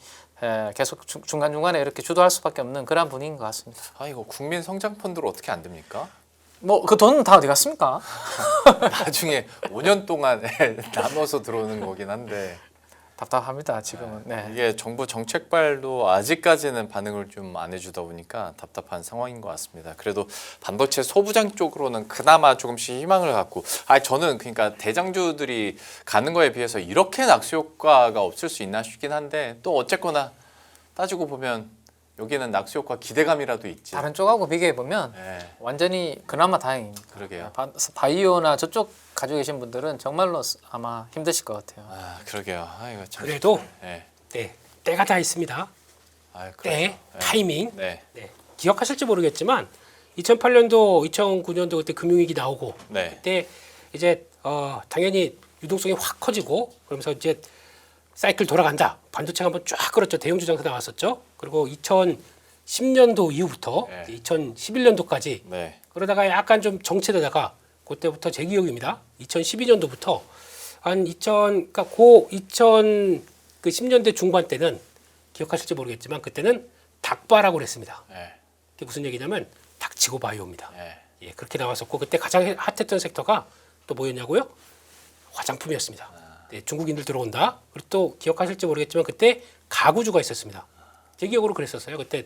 계속 중간중간에 이렇게 주도할 수밖에 없는 그런 분위기인 것 같습니다. 아 이거 국민 성장 펀드로 어떻게 안 됩니까? 뭐 그 돈은 다 어디 갔습니까? 나중에 5년 동안 나눠서 들어오는 거긴 한데 답답합니다 지금은. 네. 이게 정부 정책발도 아직까지는 반응을 좀 안 해주다 보니까 답답한 상황인 것 같습니다. 그래도 반도체 소부장 쪽으로는 그나마 조금씩 희망을 갖고, 저는 그러니까 대장주들이 가는 거에 비해서 이렇게 낙수 효과가 없을 수 있나 싶긴 한데 또 어쨌거나 따지고 보면 여기는 낙수 효과 기대감이라도 있지. 다른 쪽하고 비교해 보면 네, 완전히 그나마 다행입니다. 그러게요. 바이오나 저쪽 가지고 계신 분들은 정말로 아마 힘드실 것 같아요. 그러게요. 이거 참. 그래도 네. 네, 때가 다 있습니다. 그렇죠. 때, 타이밍. 네. 네. 기억하실지 모르겠지만 2008년도, 2009년도 그때 금융위기 나오고 네. 그때 이제 당연히 유동성이 확 커지고 그러면서 이제 사이클 돌아간다. 반도체가 한번 쫙 끌었죠. 대형주 장세 나왔었죠. 그리고 2010년도 이후부터 네. 2011년도까지 네. 그러다가 약간 좀 정체되다가 그때부터 제 기억입니다. 2012년도부터 한 2010년대 중반 때는 기억하실지 모르겠지만 그때는 닭바라고 그랬습니다. 네. 그게 무슨 얘기냐면 닥치고 바이오입니다. 네. 예, 그렇게 나왔었고 그때 가장 핫했던 섹터가 또 뭐였냐고요? 화장품이었습니다. 네, 중국인들 들어온다. 그리고 또 기억하실지 모르겠지만 그때 가구주가 있었습니다. 제 기억으로 그랬었어요. 그때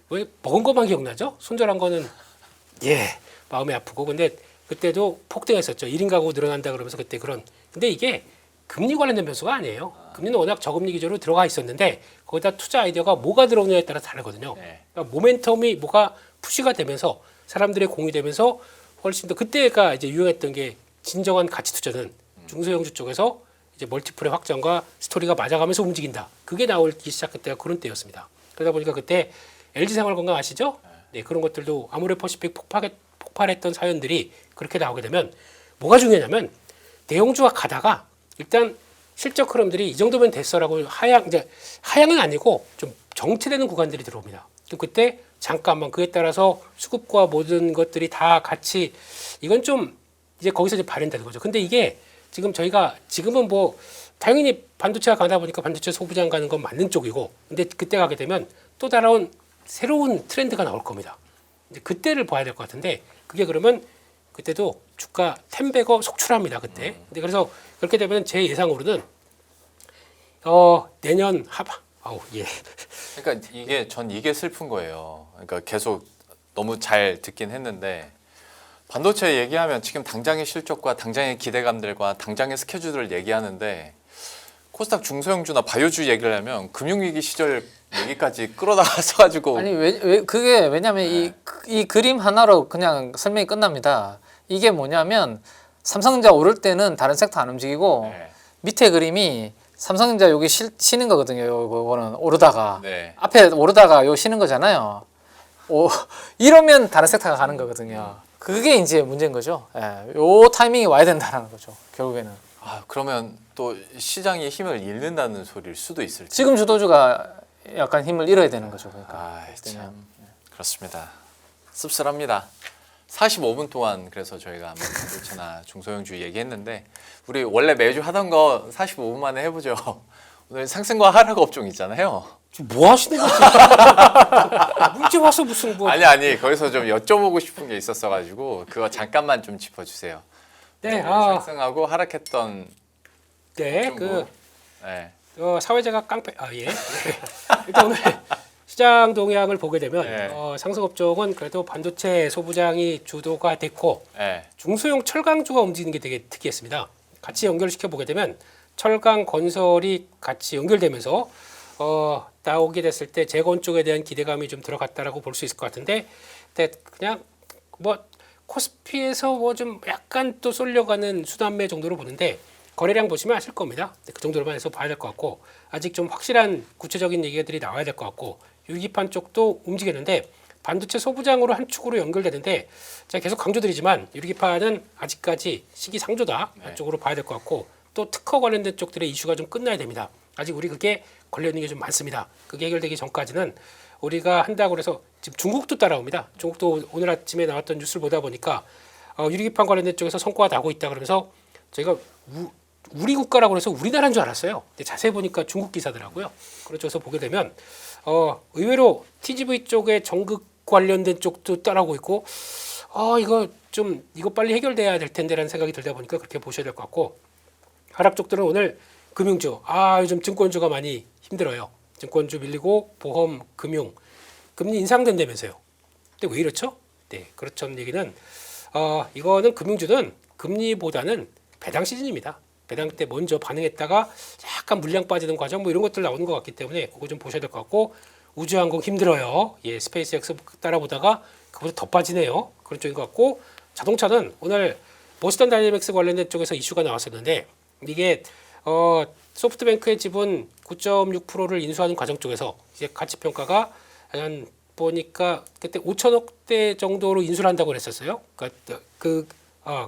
왜 먹은 것만 기억나죠? 손절한 거는 마음이 아프고 근데 그때도 폭등했었죠. 1인 가구 늘어난다 그러면서 그때 그런. 근데 이게 금리 관련된 변수가 아니에요. 금리는 워낙 저금리 기조로 들어가 있었는데 거기다 투자 아이디어가 뭐가 들어오냐에 따라 다르거든요. 네. 그러니까 모멘텀이 뭐가 푸시가 되면서 사람들의 공유되면서 훨씬 더 그때가 이제 유행했던 게 진정한 가치 투자는 중소형주 쪽에서 이제 멀티플의 확장과 스토리가 맞아가면서 움직인다. 그게 나오기 시작할 때가 그런 때였습니다. 그러다 보니까 그때 LG생활건강 아시죠? 네, 그런 것들도 아모레퍼시픽 폭발했던 사연들이 그렇게 나오게 되면 뭐가 중요하냐면 대형주가 가다가 일단 실적 흐름들이 이 정도면 됐어라고 하향은 아니고 좀 정체되는 구간들이 들어옵니다. 그때 잠깐만 그에 따라서 수급과 모든 것들이 다 같이 이건 좀 이제 거기서 이제 발현되는 거죠. 근데 이게 지금 저희가 지금은 뭐 당연히 반도체가 가다 보니까 반도체 소부장 가는 건 맞는 쪽이고 근데 그때 가게 되면 또 다른 새로운 트렌드가 나올 겁니다. 이제 그때를 봐야 될 것 같은데 그게 그러면 그때도 주가 10배거 속출합니다. 그때. 근데 그래서 그렇게 되면 제 예상으로는 내년 하반 예. 그러니까 이게 슬픈 거예요. 그러니까 계속 너무 잘 듣긴 했는데 반도체 얘기하면 지금 당장의 실적과 당장의 기대감들과 당장의 스케줄을 얘기하는데 코스닥 중소형주나 바이오주 얘기를 하면 금융위기 시절 얘기까지 끌어다가서 가지고 아니 그게 왜냐면 이 그림 하나로 그냥 설명이 끝납니다. 이게 뭐냐면 삼성전자 오를 때는 다른 섹터 안 움직이고 네. 밑에 그림이 삼성전자 여기 쉬는 거거든요. 요거는 오르다가 네. 앞에 오르다가 요 쉬는 거잖아요. 이러면 다른 섹터가 가는 거거든요. 그게 이제 문제인 거죠. 예, 요 타이밍이 와야 된다는 거죠. 결국에는 그러면 또 시장이 힘을 잃는다는 소리일 수도 있을 텐데. 지금 주도주가 약간 힘을 잃어야 되는 거죠. 그러니까 참 그렇습니다. 씁쓸합니다. 45분 동안 그래서 저희가 반도체나 중소형주 얘기했는데 우리 원래 매주 하던 거 45분 만에 해보죠. 오늘 상승과 하락 업종 있잖아요. 지금 뭐 하시는 거지? 문제 와서 무슨 뭐? 아니 거기서 좀 여쭤보고 싶은 게 있었어가지고 그거 잠깐만 좀 짚어주세요. 네, 상승하고 하락했던 네, 종목. 네. 사회자가 깡패. 예. 일단 오늘 시장 동향을 보게 되면 네. 상승 업종은 그래도 반도체 소부장이 주도가 됐고 네. 중소형 철강주가 움직이는 게 되게 특이했습니다. 같이 연결시켜 보게 되면 철강 건설이 같이 연결되면서 나오게 됐을 때 재건 쪽에 대한 기대감이 좀 들어갔다라고 볼 수 있을 것 같은데, 근데 그냥 뭐 코스피에서 뭐 좀 약간 또 쏠려가는 수단매 정도로 보는데 거래량 보시면 아실 겁니다. 그 정도로만 해서 봐야 될 것 같고 아직 좀 확실한 구체적인 얘기들이 나와야 될 것 같고 유기판 쪽도 움직이는데 반도체 소부장으로 한 축으로 연결되는데 제가 계속 강조드리지만 유기판은 아직까지 시기상조다 쪽으로 봐야 될 것 같고 또 특허 관련된 쪽들의 이슈가 좀 끝나야 됩니다. 아직 우리 그게 걸려 있는 게 좀 많습니다. 그게 해결되기 전까지는 우리가 한다고 해서 지금 중국도 따라옵니다. 중국도 오늘 아침에 나왔던 뉴스를 보다 보니까 유리기판 관련된 쪽에서 성과가 나고 있다 그러면서 저희가 우리 국가라고 해서 우리나라인 줄 알았어요. 근데 자세히 보니까 중국 기사더라고요. 그래서 보게 되면 의외로 TGV 쪽에 전극 관련된 쪽도 따라오고 있고 이거 빨리 해결돼야 될 텐데라는 생각이 들다 보니까 그렇게 보셔야 될 것 같고 하락 쪽들은 오늘 금융주 요즘 증권주가 많이 힘들어요. 증권주 밀리고 보험, 금융 금리 인상된다면서요. 근데 왜 이렇죠? 네, 그렇죠. 얘기는 이거는 금융주는 금리보다는 배당 시즌입니다. 배당 때 먼저 반응했다가 약간 물량 빠지는 과정 뭐 이런 것들 나오는 것 같기 때문에 그거 좀 보셔야 될 것 같고 우주항공 힘들어요. 예, 스페이스X 따라보다가 그보다 더 빠지네요. 그런 쪽인 것 같고 자동차는 오늘 보스턴 다이내믹스 관련된 쪽에서 이슈가 나왔었는데 이게 소프트뱅크의 지분 9.6%를 인수하는 과정 쪽에서 이제 가치 평가가 한 보니까 그때 5천억대 정도로 인수를 한다고 그랬었어요. 그러니까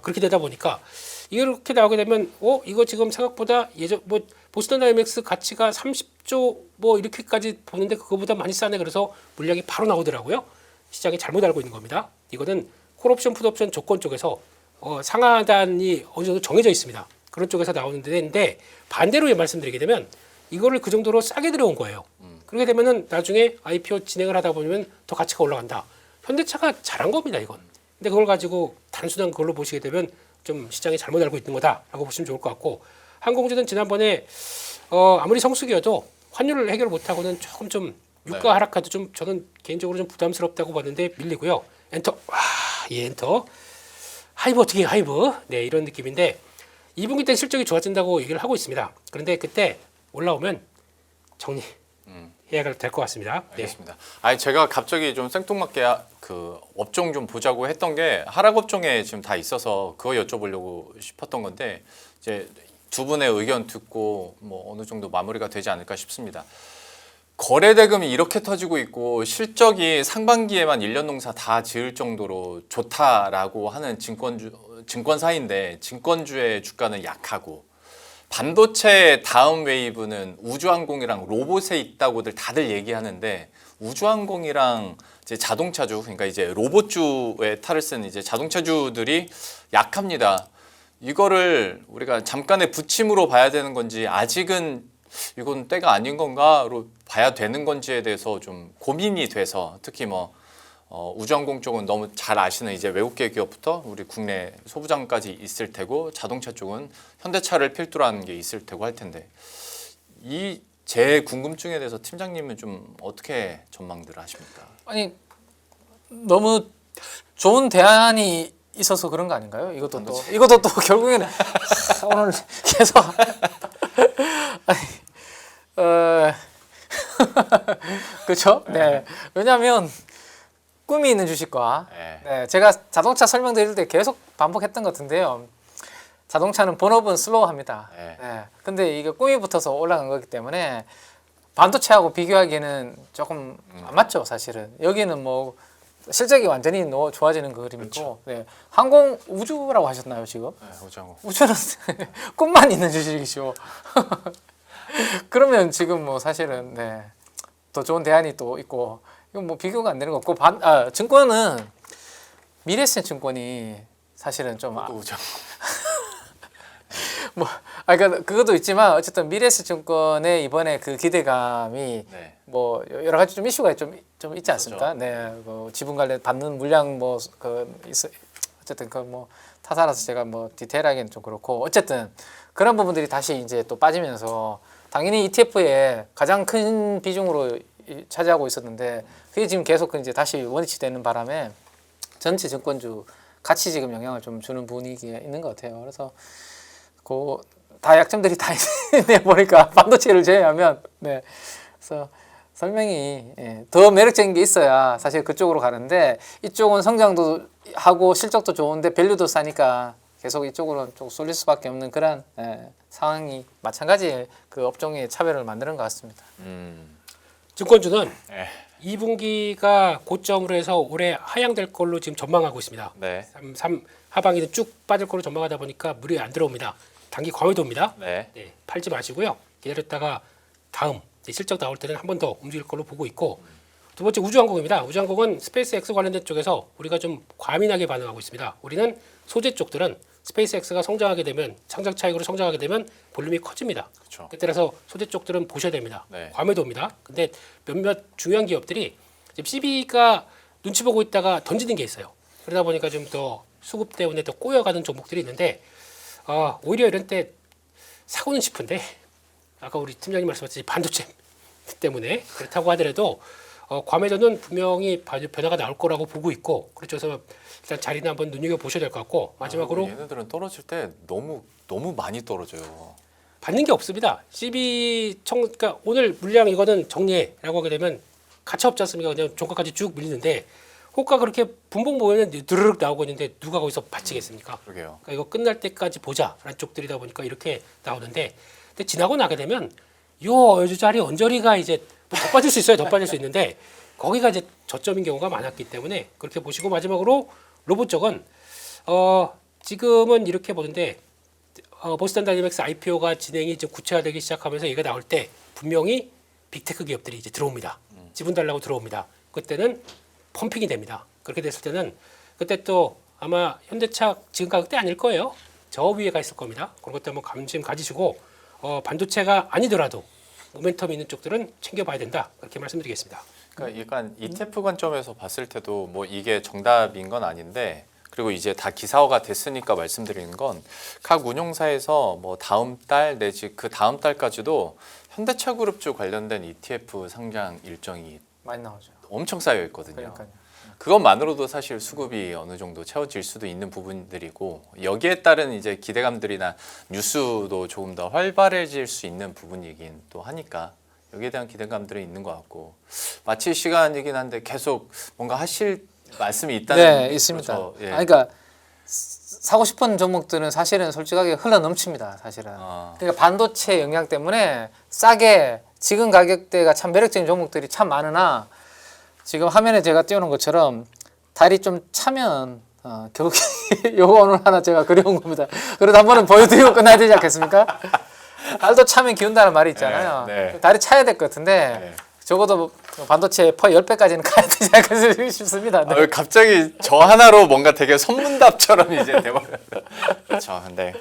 그렇게 되다 보니까 이렇게 나오게 되면 이거 지금 생각보다 예전 뭐 보스턴 다이내믹스 가치가 30조 뭐 이렇게까지 보는데 그거보다 많이 싸네. 그래서 물량이 바로 나오더라고요. 시장이 잘못 알고 있는 겁니다. 이거는 콜옵션, 풋옵션 조건 쪽에서 상하단이 어느 정도 정해져 있습니다. 그런 쪽에서 나오는 데인데 반대로 말씀드리게 되면 이거를 그 정도로 싸게 들여온 거예요. 그렇게 되면은 나중에 IPO 진행을 하다 보면 더 가치가 올라간다. 현대차가 잘한 겁니다, 이건. 근데 그걸 가지고 단순한 그걸로 보시게 되면 좀 시장이 잘못 알고 있는 거다라고 보시면 좋을 것 같고 항공주는 지난번에 아무리 성수기여도 환율을 해결 못하고는 조금 좀 유가 하락하도 좀 저는 개인적으로 좀 부담스럽다고 봤는데 밀리고요. 엔터, 엔터. 하이브 어떻게 해요, 하이브? 네, 이런 느낌인데 2분기 때 실적이 좋아진다고 얘기를 하고 있습니다. 그런데 그때 올라오면 정리해야 될 것 같습니다. 네. 알겠습니다. 제가 갑자기 좀 생뚱맞게 그 업종 좀 보자고 했던 게 하락 업종에 지금 다 있어서 그거 여쭤보려고 싶었던 건데 이제 두 분의 의견 듣고 뭐 어느 정도 마무리가 되지 않을까 싶습니다. 거래 대금이 이렇게 터지고 있고 실적이 상반기에만 1년 농사 다 지을 정도로 좋다라고 하는 증권사인데 증권주의 주가는 약하고 반도체 다음 웨이브는 우주항공이랑 로봇에 있다고들 다들 얘기하는데 우주항공이랑 이제 자동차주 그러니까 이제 로봇주의 탈을 쓴 이제 자동차주들이 약합니다. 이거를 우리가 잠깐의 부침으로 봐야 되는 건지 아직은 이건 때가 아닌 건가로 가야 되는 건지에 대해서 좀 고민이 돼서 특히 뭐 우주항공 쪽은 너무 잘 아시는 이제 외국계 기업부터 우리 국내 소부장까지 있을 테고 자동차 쪽은 현대차를 필두로 하는 게 있을 테고 할 텐데 이 제 궁금증에 대해서 팀장님은 좀 어떻게 전망들을 하십니까? 아니 너무 좋은 대안이 있어서 그런 거 아닌가요? 이것도 또 결국에는 오늘 계속 아니, 그렇죠? 네. 왜냐하면 꿈이 있는 주식과 네, 제가 자동차 설명드릴 때 계속 반복했던 것 같은데요. 자동차는 본업은 슬로우합니다. 네. 근데 이게 꿈이 붙어서 올라간 거기 때문에 반도체하고 비교하기에는 조금 안 맞죠, 사실은. 여기는 뭐 실적이 완전히 좋아지는 그림이고, 그렇죠. 네. 항공 우주라고 하셨나요 지금? 네, 우주항공. 우주는 꿈만 있는 주식이죠. 그러면 지금 뭐 사실은 네, 더 좋은 대안이 또 있고 이건 뭐 비교가 안 되는 거 없고 증권은 미래에셋 증권이 사실은 좀 또 우주항공. 그러니까 그것도 있지만 어쨌든 미래에셋 증권의 이번에 그 기대감이 네. 뭐 여러 가지 좀 이슈가 좀 있지 않습니까? 네, 그 지분 관련 받는 물량 어쨌든 그 뭐 타사라서 제가 뭐 디테일하게는 좀 그렇고 어쨌든 그런 부분들이 다시 이제 또 빠지면서 당연히 ETF에 가장 큰 비중으로 차지하고 있었는데 그게 지금 계속 이제 다시 원위치 되는 바람에 전체 증권주 같이 지금 영향을 좀 주는 분위기가 있는 것 같아요. 그래서 다 약점들이 다 있네 보니까 반도체를 제외하면 네. 그래서 설명이 더 매력적인 게 있어야 사실 그쪽으로 가는데 이쪽은 성장도 하고 실적도 좋은데 밸류도 싸니까 계속 이쪽으로 좀 쏠릴 수밖에 없는 그런 상황이 마찬가지의 그 업종의 차별을 만드는 것 같습니다. 증권주는 네. 2분기가 고점으로 해서 올해 하향될 걸로 지금 전망하고 있습니다. 네. 하반기는 쭉 빠질 걸로 전망하다 보니까 물이 안 들어옵니다. 단기 과매도입니다. 네. 네, 팔지 마시고요. 기다렸다가 다음 실적 나올 때는 한 번 더 움직일 걸로 보고 있고 두 번째 우주항공입니다. 우주항공은 스페이스X 관련된 쪽에서 우리가 좀 과민하게 반응하고 있습니다. 우리는 소재 쪽들은 스페이스X가 성장하게 되면 상장 차익으로 성장하게 되면 볼륨이 커집니다. 그렇죠. 따라서 소재 쪽들은 보셔야 됩니다. 네. 과매도입니다. 근데 몇몇 중요한 기업들이 지금 CB가 눈치 보고 있다가 던지는 게 있어요. 그러다 보니까 좀 더 수급 때문에 더 꼬여가는 종목들이 있는데 오히려 이런 때 사고는 싶은데 아까 우리 팀장님 말씀하셨듯이 반도체 때문에 그렇다고 하더라도 과매도는 분명히 변화가 나올 거라고 보고 있고 그렇죠. 그래서 일단 자리는 한번 눈여겨 보셔야 될 것 같고 마지막으로 얘네들은 떨어질 때 너무 많이 떨어져요. 받는 게 없습니다. 그러니까 오늘 물량 이거는 정리해라고 하게 되면 가차 없지 않습니까? 그냥 종가까지 쭉 밀리는데 호가 그렇게 분봉 보면 드르륵 나오고 있는데 누가 거기서 받치겠습니까? 그러게요. 그러니까 이거 끝날 때까지 보자라는 쪽들이다 보니까 이렇게 나오는데 근데 지나고 나게 되면 요 자리 언저리가 이제 더 빠질 수 있어요. 더 빠질 수 있는데 거기가 이제 저점인 경우가 많았기 때문에 그렇게 보시고 마지막으로 로봇 쪽은 지금은 이렇게 보는데 보스턴 다이내믹스 IPO가 진행이 이제 구체화되기 시작하면서 얘가 나올 때 분명히 빅테크 기업들이 이제 들어옵니다. 지분 달라고 들어옵니다. 그때는 펌핑이 됩니다. 그렇게 됐을 때는 그때 또 아마 현대차 지금 가격대 아닐 거예요. 저 위에 가 있을 겁니다. 그런 것도 한번 관심 가지시고 반도체가 아니더라도 모멘텀 있는 쪽들은 챙겨봐야 된다. 그렇게 말씀드리겠습니다. 그러니까 약간 ETF 관점에서 봤을 때도 뭐 이게 정답인 건 아닌데 그리고 이제 다 기사화가 됐으니까 말씀드리는 건 각 운용사에서 뭐 다음 달 내지 그 다음 달까지도 현대차 그룹주 관련된 ETF 상장 일정이 많이 나오죠. 엄청 쌓여 있거든요. 그러니까요. 그것만으로도 사실 수급이 어느 정도 채워질 수도 있는 부분들이고 여기에 따른 이제 기대감들이나 뉴스도 조금 더 활발해질 수 있는 부분이긴 또 하니까 여기에 대한 기대감들이 있는 것 같고 마칠 시간이긴 한데 계속 뭔가 하실 말씀이 있다는 네, 있습니다. 예. 그러니까 사고 싶은 종목들은 사실은 솔직하게 흘러 넘칩니다. 사실은. 그러니까 반도체 영향 때문에 싸게 지금 가격대가 참 매력적인 종목들이 참 많으나 지금 화면에 제가 띄우는 것처럼 달이 좀 차면 결국 요거 오늘 하나 제가 그려온 겁니다. 그래도 한 번은 보여드리고 끝나야 되지 않겠습니까? 달도 차면 기운다는 말이 있잖아요. 네. 달이 차야 될 것 같은데 네. 적어도 반도체 퍼 10배까지는 가야 되지 않겠습니까 싶습니다. 네. 갑자기 저 하나로 뭔가 되게 선문답처럼 이제 돼버렸어요. 그렇죠. 근데